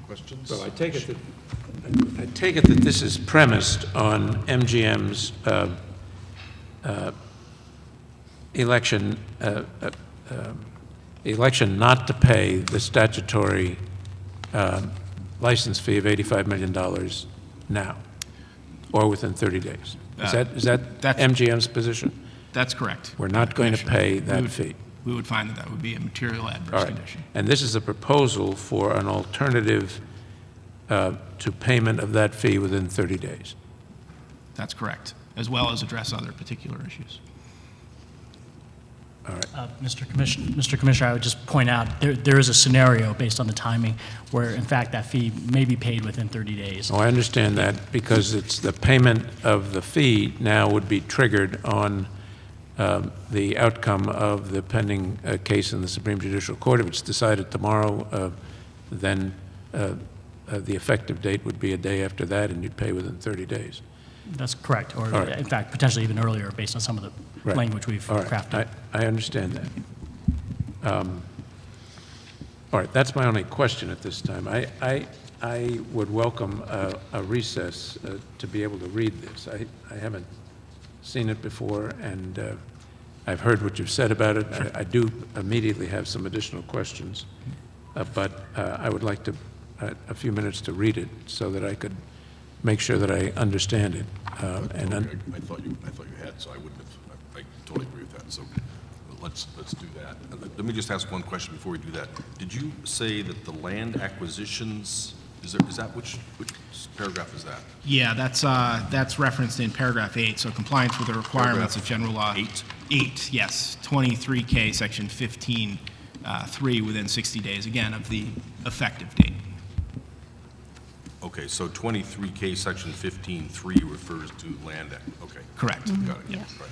Questions? So I take it that this is premised on MGM's election not to pay the statutory license fee of $85 million now, or within 30 days. Is that MGM's position? That's correct. We're not going to pay that fee. We would find that that would be a material adverse All right. condition. And this is a proposal for an alternative to payment of that fee within 30 days. That's correct, as well as address other particular issues. All right. Mr. Commissioner, I would just point out, there is a scenario based on the timing where, in fact, that fee may be paid within 30 days. Oh, I understand that, because it's the payment of the fee now would be triggered on the outcome of the pending case in the Supreme Judicial Court. If it's decided tomorrow, then the effective date would be a day after that, and you'd pay within 30 days. That's correct, or All right. in fact, potentially even earlier, based on some of the Right. language we've All right. crafted. I understand that. All right, that's my only question at this time. I would welcome a recess to be able to read this. I haven't seen it before, and I've heard what you've said about it. I do immediately have some additional questions, but I would like to a few minutes to read it so that I could make sure that I understand it. I thought you had, so I wouldn't have. I totally agree with that. So let's do that. Let me just ask one question before we do that. Did you say that the land acquisitions? Is that which paragraph is that? Yeah, that's referenced in paragraph 8, so compliance with the requirements of general law. 8? 8, yes, 23K, section 15, 3, within 60 days, again, of the effective date. Okay, so 23K, Section 15.3 refers to land, okay. Correct. Got it, Yes. right.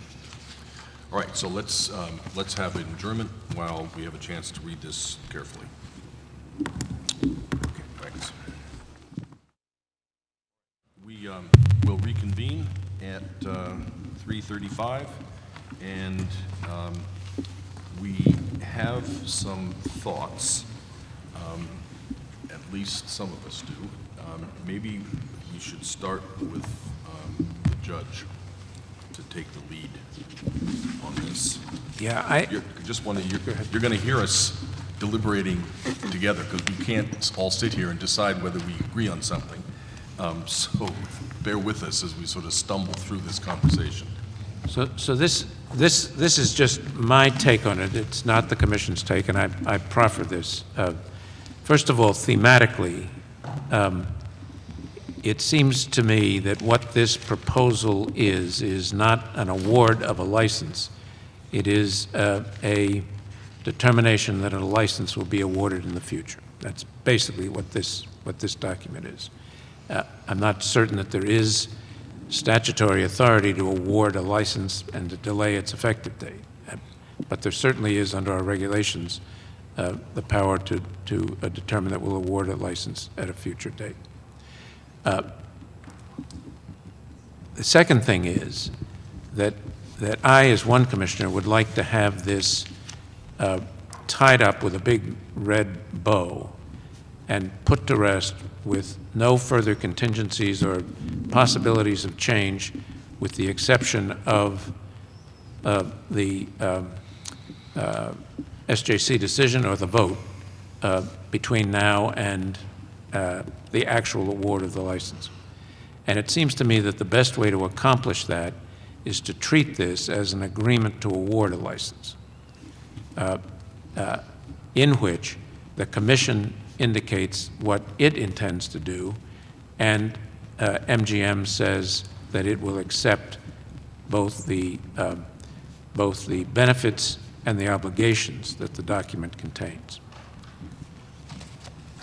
All right, so let's have an adjournment while we have a chance to read this carefully. Okay, thanks. We will reconvene at 3:35, and we have some thoughts, at least some of us do. Maybe we should start with the judge to take the lead on this. Yeah, You're going to hear us deliberating together, because we can't all sit here and decide whether we agree on something. So bear with us as we sort of stumble through this conversation. So this is just my take on it. It's not the commission's take, and I proffer this. First of all, thematically, it seems to me that what this proposal is not an award of a license. It is a determination that a license will be awarded in the future. That's basically what this document is. I'm not certain that there is statutory authority to award a license and to delay its effective date, but there certainly is, under our regulations, the power to determine that we'll award a license at a future date. The second thing is that I, as one commissioner, would like to have this tied up with a big red bow and put to rest with no further contingencies or possibilities of change, with the exception of the SJC decision or the vote between now and the actual award of the license. And it seems to me that the best way to accomplish that is to treat this as an agreement to award a license, in which the commission indicates what it intends to do, and MGM says that it will accept both the benefits and the obligations that the document contains.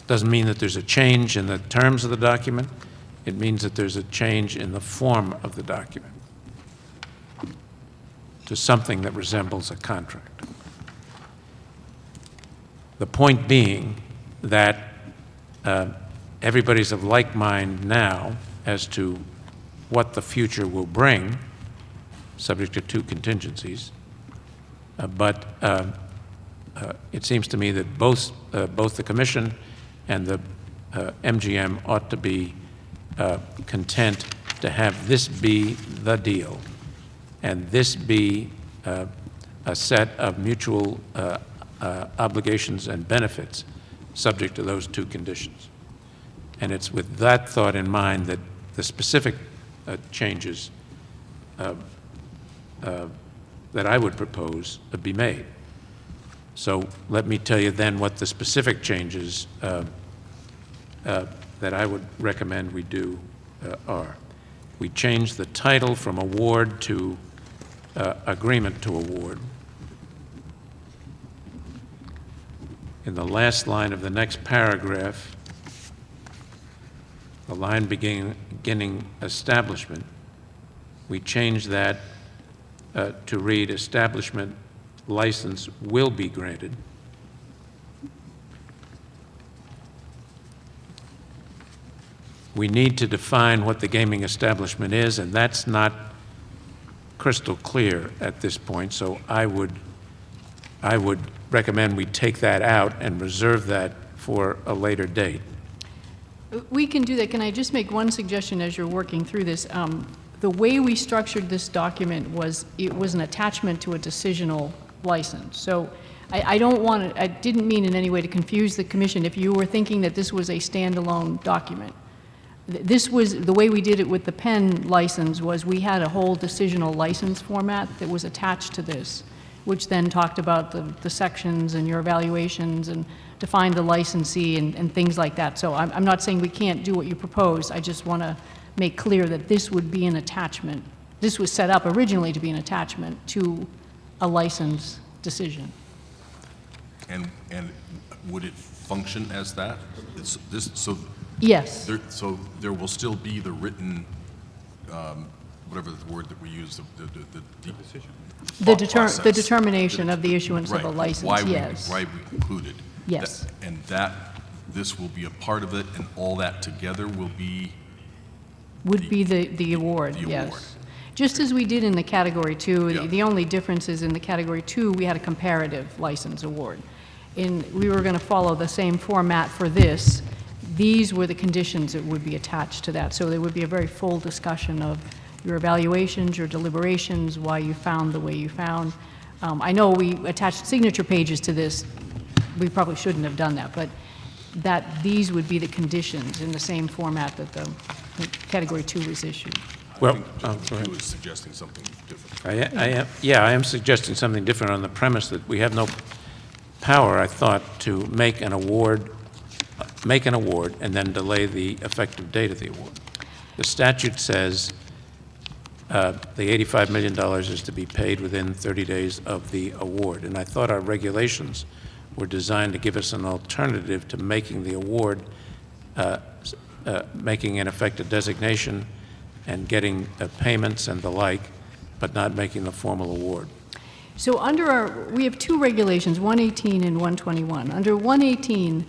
Doesn't mean that there's a change in the terms of the document. It means that there's a change in the form of the document to something that resembles a contract. The point being that everybody's of like mind now as to what the future will bring, subject to two contingencies, but it seems to me that both the Commission and the MGM ought to be content to have this be the deal, and this be a set of mutual obligations and benefits subject to those two conditions. And it's with that thought in mind that the specific changes that I would propose be made. So let me tell you then what the specific changes that I would recommend we do are. We change the title from award to agreement to award. In the last line of the next paragraph, the line beginning establishment, we change that to read establishment license will be granted. We need to define what the gaming establishment is, and that's not crystal clear at this point, so I would recommend we take that out and reserve that for a later date. We can do that. Can I just make one suggestion as you're working through this? The way we structured this document was, it was an attachment to a decisional license. So I don't want to, I didn't mean in any way to confuse the commission if you were thinking that this was a standalone document. This was, the way we did it with the Penn license was we had a whole decisional license format that was attached to this, which then talked about the sections and your evaluations and defined the licensee and things like that. So I'm not saying we can't do what you propose. I just want to make clear that this would be an attachment. This was set up originally to be an attachment to a license decision. And would it function as that? So Yes. So there will still be the written, whatever the word that we use, the process. The determination of the issuance of a Right, license, yes. why we concluded. Yes. And that, this will be a part of it, and all that together will be, Would be the award, the award. yes. Just as we did in the Category 2, Yeah. the only difference is in the Category 2, we had a comparative license award. We were going to follow the same format for this. These were the conditions that would be attached to that. So there would be a very full discussion of your evaluations, your deliberations, why you found the way you found. I know we attached signature pages to this. We probably shouldn't have done that, but these would be the conditions in the same format that the Category 2 was issued. Well, I go think ahead. he was suggesting something different. I am suggesting something different on the premise that we have no power, I thought, to make an award and then delay the effective date of the award. The statute says the $85 million is to be paid within 30 days of the award, and I thought our regulations were designed to give us an alternative to making the award, making in effect a designation and getting payments and the like, but not making the formal award. So we have two regulations, 118 and 121. Under 118,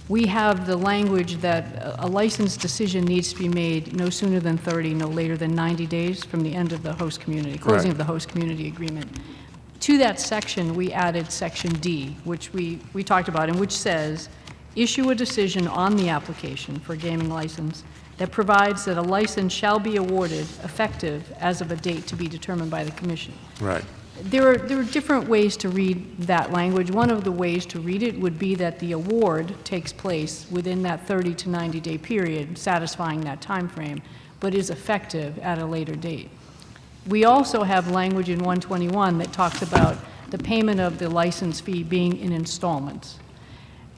we have the language that a license decision needs to be made no sooner than 30, no later than 90 days from the end of the host community, closing of the host community agreement. To that section, we added Section D, which we talked about, and which says, issue a decision on the application for a gaming license that provides that a license shall be awarded effective as of a date to be determined by the commission. Right. There are different ways to read that language. One of the ways to read it would be that the award takes place within that 30 to 90-day period, satisfying that time frame, but is effective at a later date. We also have language in 121 that talks about the payment of the license fee being in installments.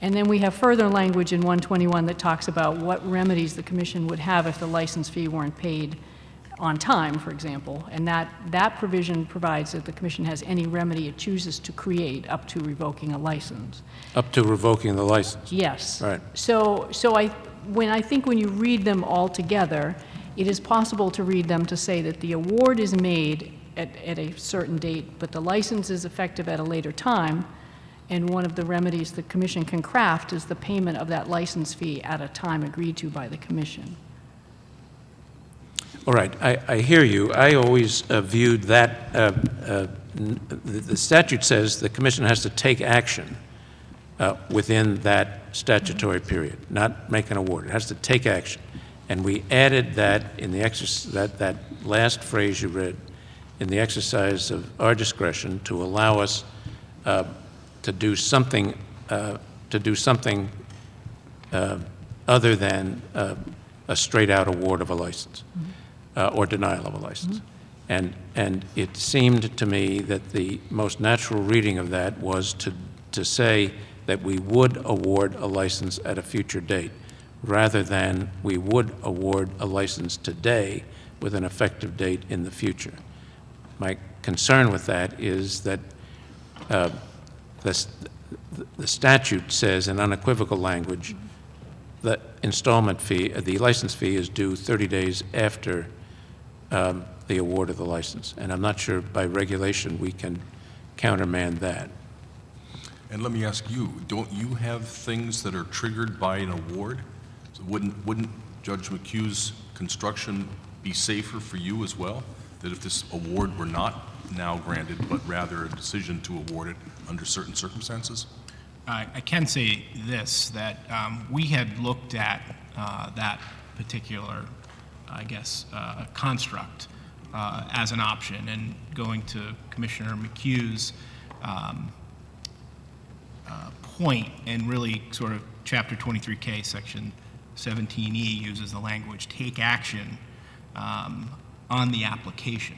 And then we have further language in 121 that talks about what remedies the commission would have if the license fee weren't paid on time, for example. And that provision provides that the commission has any remedy it chooses to create up to revoking a license. Up to revoking the license. Yes. Right. So I think when you read them all together, it is possible to read them to say that the award is made at a certain date, but the license is effective at a later time, and one of the remedies the commission can craft is the payment of that license fee at a time agreed to by the commission. All right, I hear you. I always viewed that, the statute says the commission has to take action within that statutory period, not make an award. It has to take action. And we added that in the that last phrase you read, in the exercise of our discretion to allow us to do something other than a straight-out award of a license. Or denial of a license. And it seemed to me that the most natural reading of that was to say that we would award a license at a future date, rather than we would award a license today with an effective date in the future. My concern with that is that the statute says in unequivocal language that installment fee, the license fee is due 30 days after the award of the license. And I'm not sure by regulation we can countermand that. And let me ask you, don't you have things that are triggered by an award? So wouldn't Judge McHugh's construction be safer for you as well? That if this award were not now granted, but rather a decision to award it under certain circumstances? I can say this, that we had looked at that particular, I guess, construct as an option, and going to Commissioner McHugh's point, and really sort of Chapter 23K, Section 17E uses the language, take action on the application.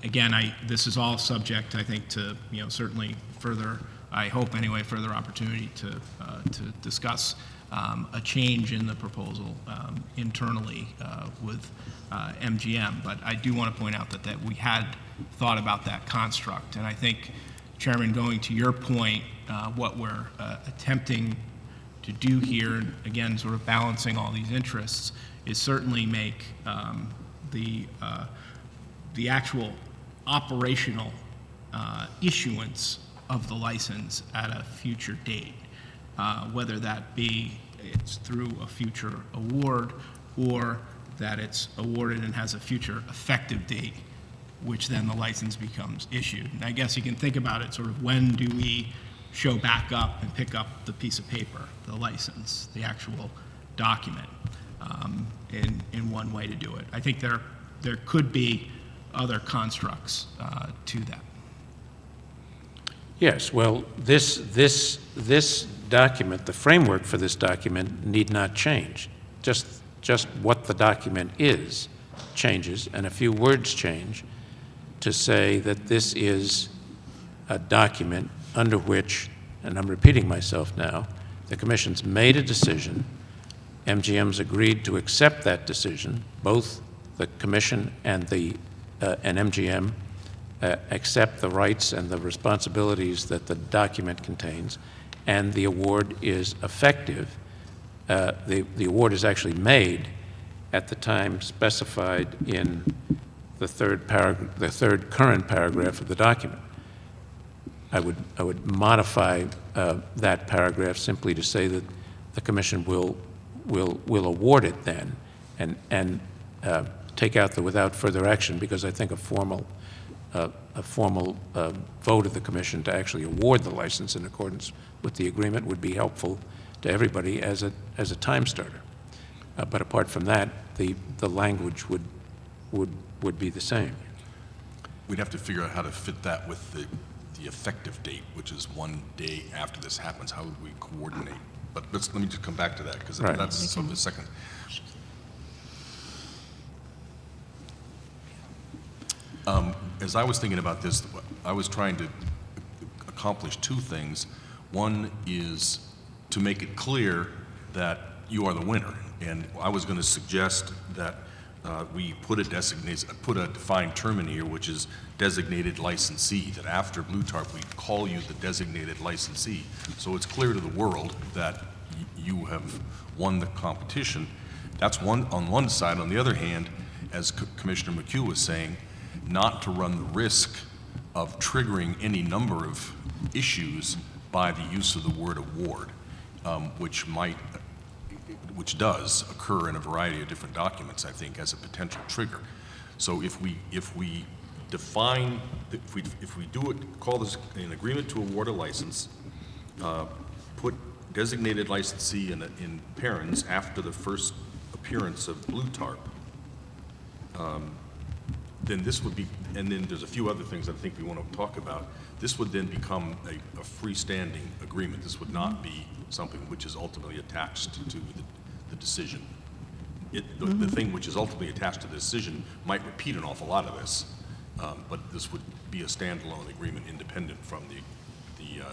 Again, this is all subject, I think, to, certainly further, I hope anyway, further opportunity to discuss a change in the proposal internally with MGM. But I do want to point out that we had thought about that construct. And I think, Chairman, going to your point, what we're attempting do here, and again, sort of balancing all these interests, is certainly make the actual operational issuance of the license at a future date, whether that be it's through a future award or that it's awarded and has a future effective date, which then the license becomes issued. And I guess you can think about it sort of, when do we show back up and pick up the piece of paper, the license, the actual document, in one way to do it. I think there could be other constructs to that. Yes, well, this document, the framework for this document need not change. Just what the document is changes, and a few words change to say that this is a document under which, and I'm repeating myself now, the Commission's made a decision, MGM's agreed to accept that decision, both the Commission and MGM accept the rights and the responsibilities that the document contains, and the award is effective. The award is actually made at the time specified in the third current paragraph of the document. I would modify that paragraph simply to say that the Commission will award it then, and take out the without further action, because I think a formal vote of the Commission to actually award the license in accordance with the agreement would be helpful to everybody as a time starter. But apart from that, the language would be the same. We'd have to figure out how to fit that with the effective date, which is one day after this happens. How would we coordinate? But let me just come back to that, because Right. that's sort of the second. As I was thinking about this, I was trying to accomplish two things. One is to make it clear that you are the winner, and I was going to suggest that we put a defined term in here, which is designated licensee, that after Blue Tarp, we call you the designated licensee. So it's clear to the world that you have won the competition. That's on one side. On the other hand, as Commissioner McHugh was saying, not to run the risk of triggering any number of issues by the use of the word award, which does occur in a variety of different documents, I think, as a potential trigger. So if we define, if we do it, call this an agreement to award a license, put designated licensee in parens after the first appearance of Blue Tarp, then this would be, and then there's a few other things I think we want to talk about. This would then become a freestanding agreement. This would not be something which is ultimately attached to the decision. The thing which is ultimately attached to the decision might repeat an awful lot of this, but this would be a standalone agreement independent from the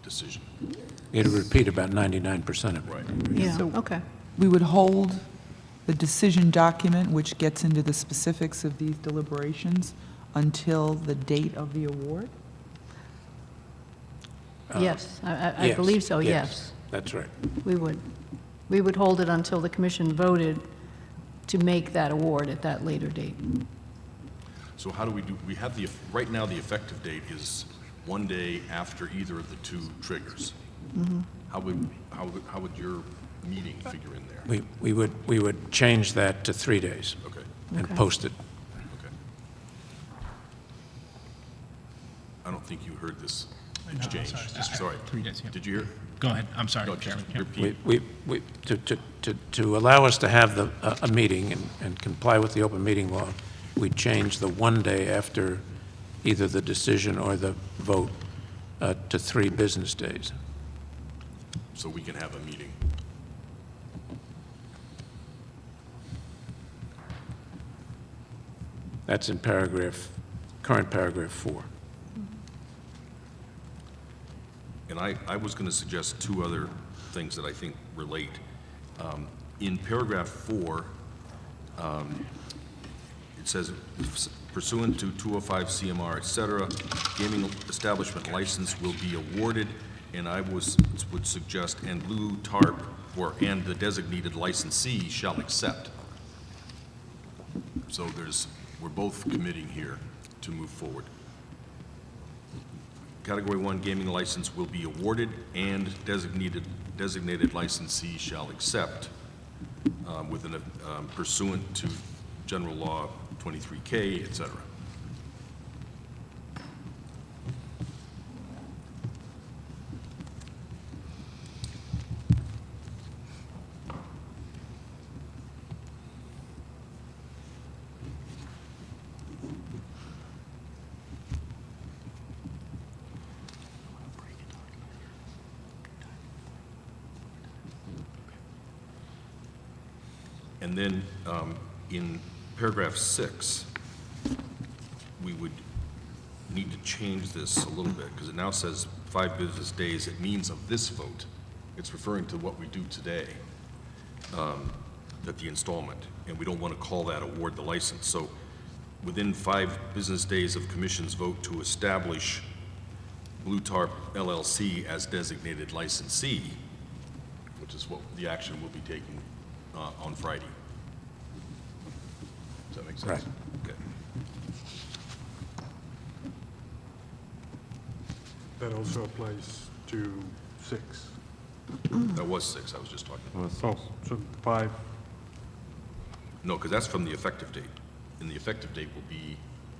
decision. It'll repeat about 99% of it. Right. Yeah, So- okay. We would hold the decision document, which gets into the specifics of these deliberations, until the date of the award? Yes, I Yes, believe so, yes. That's right. We would hold it until the commission voted to make that award at that later date. So how do we do, we have right now the effective date is one day after either of the two triggers. How would your meeting figure in there? We would change that to 3 days Okay, and Okay. post it. okay. I don't think you heard this exchange. sorry, just Sorry. 3 days, yeah. Did you hear? Go ahead, I'm sorry, No, just Chairman. Yeah. repeat. To allow us to have a meeting and comply with the open meeting law, we change the 1 day after either the decision or the vote to 3 business days. So we can have a meeting. That's in current paragraph 4. And I was going to suggest two other things that I think relate. In paragraph 4, it says pursuant to 205 CMR, et cetera, gaming establishment license will be awarded and I would suggest, and Blue Tarp, and the designated licensee shall accept. So we're both committing here to move forward. Category 1 gaming license will be awarded, and designated licensee shall accept pursuant to General Law 23K, et cetera. And then in paragraph 6, we would need to change this a little bit, because it now says 5 business days. It means of this vote. It's referring to what we do today at the installment, and we don't want to call that award the license. So within 5 business days of commission's vote to establish Blue Tarp LLC as designated licensee, which is what the action we'll be taking on Friday. Does that make sense? Right. Okay. That also applies to 6. That was 6 I was just talking about. Oh, so 5. No, because that's from the effective date. And the effective date will be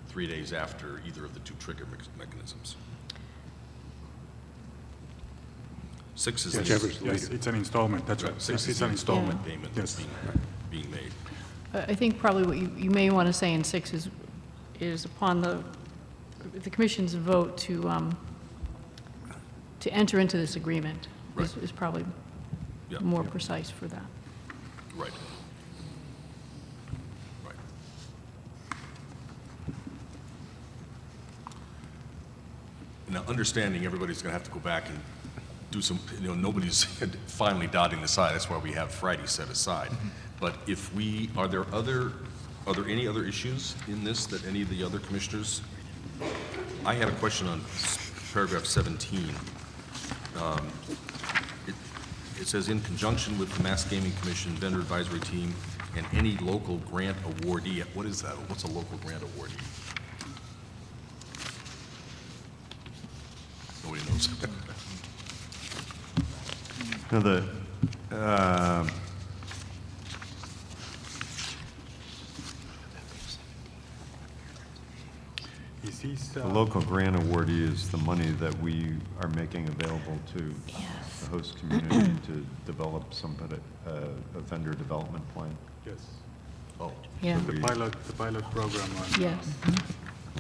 3 days after either of the 2 trigger mechanisms. 6 is Whichever's Yes, later. it's an installment, that's right. 6 It's is an the installment. installment payment that's Yes. being made. I think probably what you may want to say in 6 is upon the commission's vote to enter into this agreement Right. is probably Yeah. more precise for that. Right. Right. Now, understanding everybody's going to have to go back and do some, nobody's finally dotting the I. That's why we have Friday set aside. But if are there any other issues in this that any of the other commissioners? I had a question on paragraph 17. It says, in conjunction with the Mass Gaming Commission vendor advisory team and any local grant awardee. What is that? What's a local grant awardee? Nobody knows. Now, the local grant awardee is the money that we are making available to the host community to develop a vendor development plan. Yes. Oh, Yeah, The pilot program on. yes.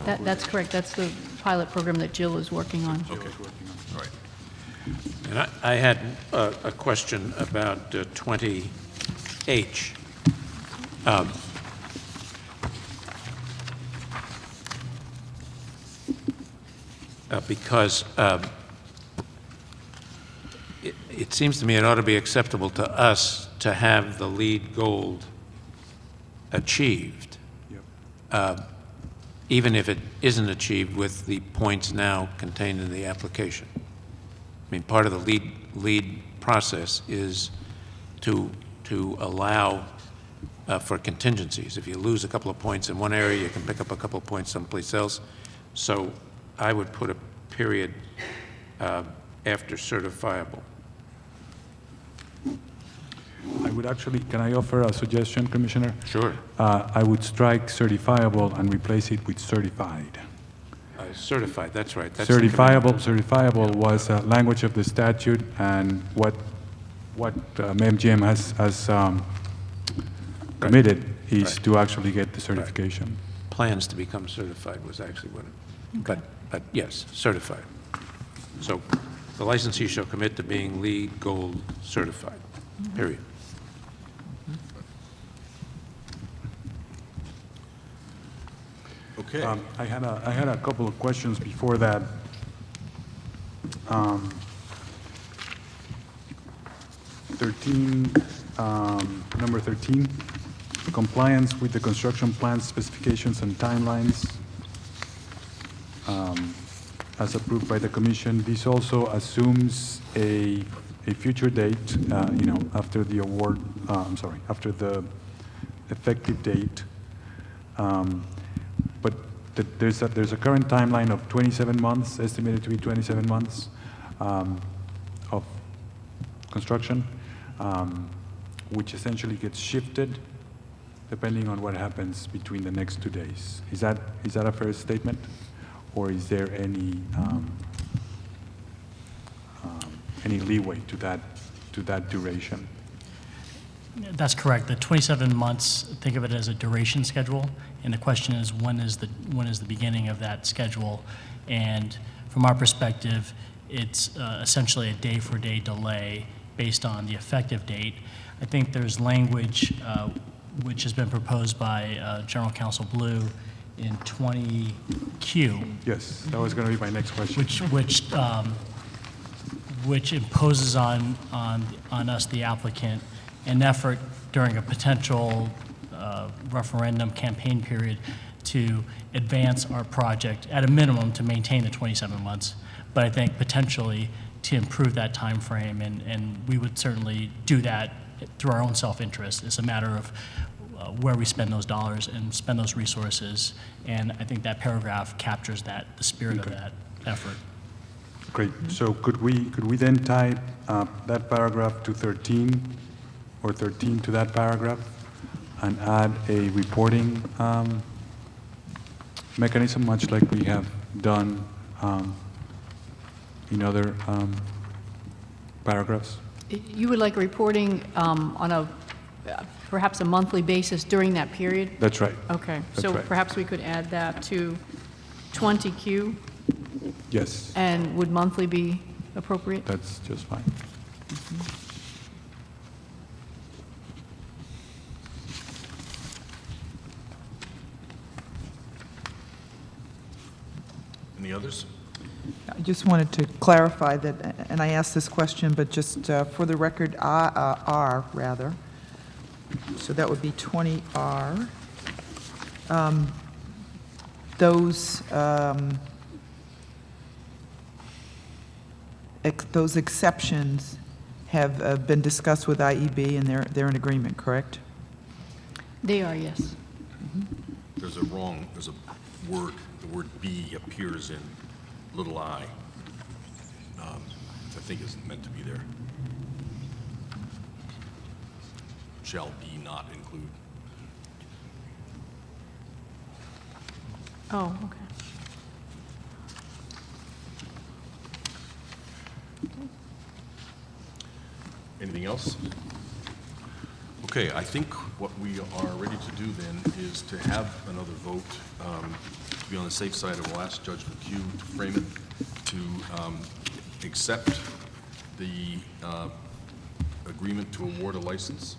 That's correct. That's the pilot program that Jill is working on. Jill is working on. all right. And I had a question about 20H. Because it seems to me it ought to be acceptable to us to have the lead gold achieved, Yep. even if it isn't achieved with the points now contained in the application. I mean, part of the lead process is to allow for contingencies. If you lose a couple of points in one area, you can pick up a couple of points someplace else. So I would put a period after certifiable. I would actually, can I offer a suggestion, Commissioner? Sure. I would strike certifiable and replace it with certified. Certified, that's right. That's the commitment. Certifiable was language of the statute, and what MGM has committed is Right. to actually get the certification. Plans to become certified was actually what it, but yes, certified. So the licensee shall commit to being LEED Gold certified, period. Okay. I had a couple of questions before that. Number 13, compliance with the construction plan specifications and timelines. as approved by the commission. This also assumes a future date, after the award, after the effective date. But there's a current timeline of 27 months, estimated to be 27 months of construction, which essentially gets shifted depending on what happens between the next 2 days. Is that a fair statement? Or is there any leeway to that duration? That's correct. The 27 months, think of it as a duration schedule, and the question is, when is the beginning of that schedule? And from our perspective, it's essentially a day-for-day delay based on the effective date. I think there's language which has been proposed by General Counsel Blue in 20Q, Yes, that was going to be my next question. which imposes on us, the applicant, an effort during a potential referendum campaign period to advance our project, at a minimum, to maintain the 27 months, but I think potentially to improve that time frame, and we would certainly do that through our own self-interest. It's a matter of where we spend those dollars and spend those resources, and I think that paragraph captures the spirit of that effort. Great. So could we then tie that paragraph to 13, or 13 to that paragraph, and add a reporting mechanism, much like we have done in other paragraphs? You would like reporting on a, perhaps a monthly basis during that period? That's right. Okay, That's so right. perhaps we could add that to 20Q, Yes, and would monthly be appropriate? that's just fine. Any others? I just wanted to clarify that, and I asked this question, but just for the record, R, rather. So that would be 20R. Those exceptions have been discussed with IEB, and they're in agreement, correct? They are, yes. There's a word, the word "be" appears in little I. I think isn't meant to be there. Shall be not include. Oh, okay. Anything else? Okay, I think what we are ready to do then is to have another vote, to be on the safe side, and we'll ask Judge McHugh to frame it, to accept the agreement to award a license.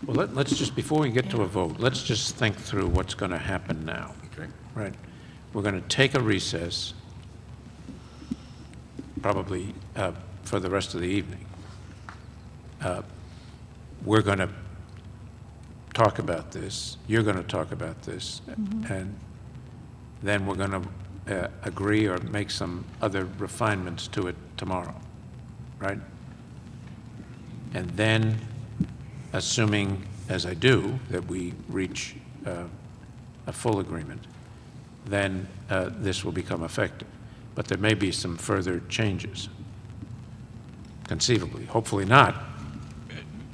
Well, let's just, before we get to a vote, let's just think through what's going to happen now. Okay. Right. We're going to take a recess, probably for the rest of the evening. We're going to talk about this, you're going to talk about this, and then we're going to agree or make some other refinements to it tomorrow, right? And then, assuming, as I do, that we reach a full agreement, then this will become effective. But there may be some further changes, conceivably. Hopefully not.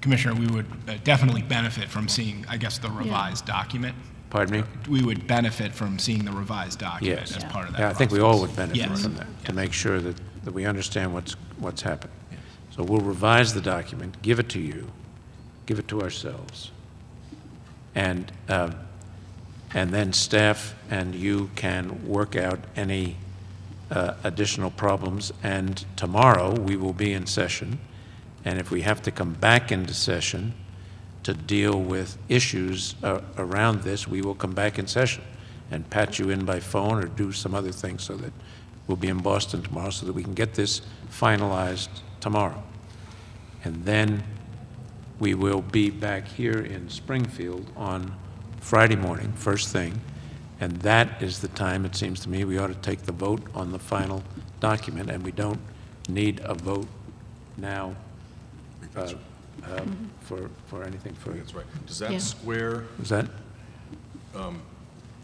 Commissioner, we would definitely benefit from seeing, I guess, the revised document. Pardon me? We would benefit from seeing the revised document Yes. as part of that Yeah, I think we process. all would benefit Yes. from that, to Yes. make sure that we understand what's happened. So we'll revise the document, give it to you, give it to ourselves, and then staff and you can work out any additional problems, and tomorrow we will be in session, and if we have to come back into session to deal with issues around this, we will come back in session and patch you in by phone or do some other things so that we'll be in Boston tomorrow so that we can get this finalized tomorrow. And then we will be back here in Springfield on Friday morning, first thing, And that is the time, it seems to me, we ought to take the vote on the final document, and we don't need a vote now for anything I further. think that's right. Does that Yeah. square, Is that?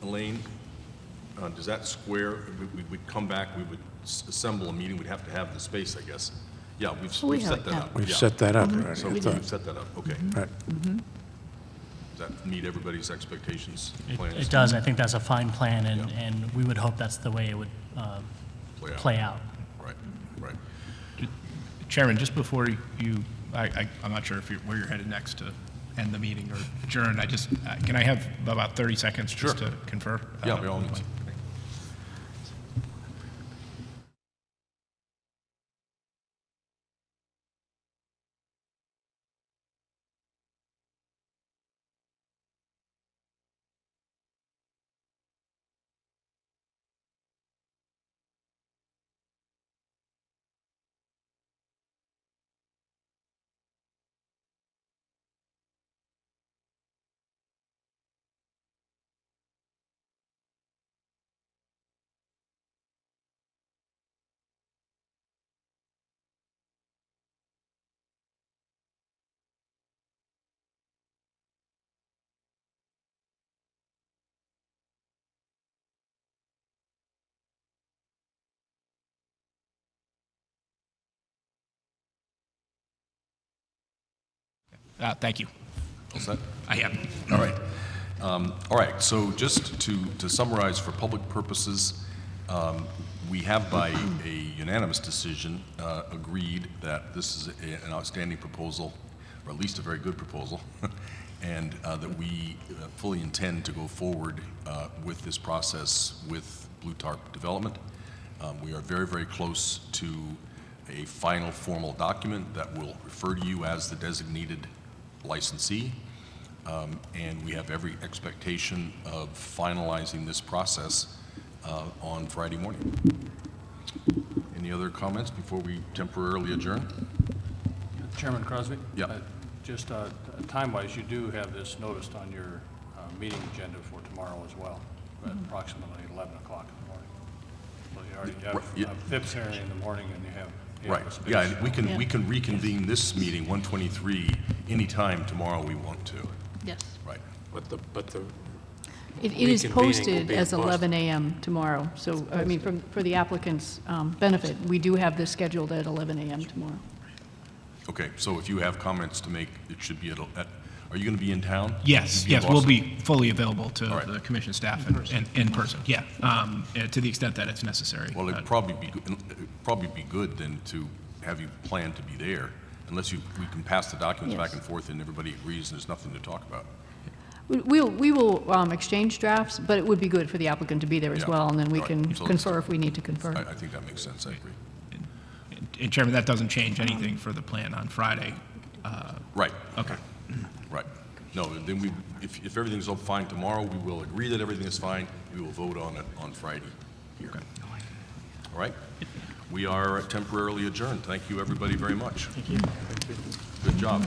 Elaine, does that square, we'd come back, we would assemble a meeting, we'd have to have the space, I guess. Yeah, we've We set have- that yeah. up. We've Yeah. set that up already, So I we've thought. set that up, okay. Right. Does that meet everybody's expectations, It plans? does, I think that's a fine plan, and, Yeah. and we would hope that's the way it would play out. Right, right. Chairman, just before you, I'm not sure if where you're headed next to end the meeting or adjourn, I just, can I have about 30 seconds just Sure. to confer? Yeah, by all means. Thank you. All set? I am. All right. All right, so just to summarize for public purposes, we have by a unanimous decision agreed that this is an outstanding proposal, or at least a very good proposal, and that we fully intend to go forward with this process with Blue Tarp Development. We are very, very close to a final formal document that will refer to you as the designated licensee. And we have every expectation of finalizing this process on Friday morning. Any other comments before we temporarily adjourn? Chairman Crosby? Yeah. Just time-wise, you do have this noticed on your meeting agenda for tomorrow as well, at approximately 11 o'clock in the morning. So you already have Yeah. a FIPS hearing in the morning, and you have Right, a space. yeah, and Yeah. we can reconvene this meeting, 123, anytime tomorrow we want to. Yes. Right. But the It is Reconvening will posted be in as Boston. 11 a.m. tomorrow, so, I mean, for the applicant's benefit, we do have this scheduled at 11 a.m. tomorrow. Okay, so if you have comments to make, it should be are you going to be in town? Yes, You'll yes, in we'll Boston? be fully available to All right. the commission staff and in person, yeah, to the extent that it's necessary. Well, it'd probably be good then to have you plan to be there, unless we can pass the documents back Yes. and forth and everybody agrees and there's nothing to talk about. We will exchange drafts, but it would be good for the applicant to be there as Yeah. well, and then we Right. can So confer if we need to confer. I think that makes sense, I agree. And Chairman, that doesn't change anything for the plan on Friday. Right, Okay. right. No, then if everything's all fine tomorrow, we will agree that everything is fine, we will vote on it on Friday here. All right? We are temporarily adjourned. Thank you, everybody, very much. Thank you. Good job.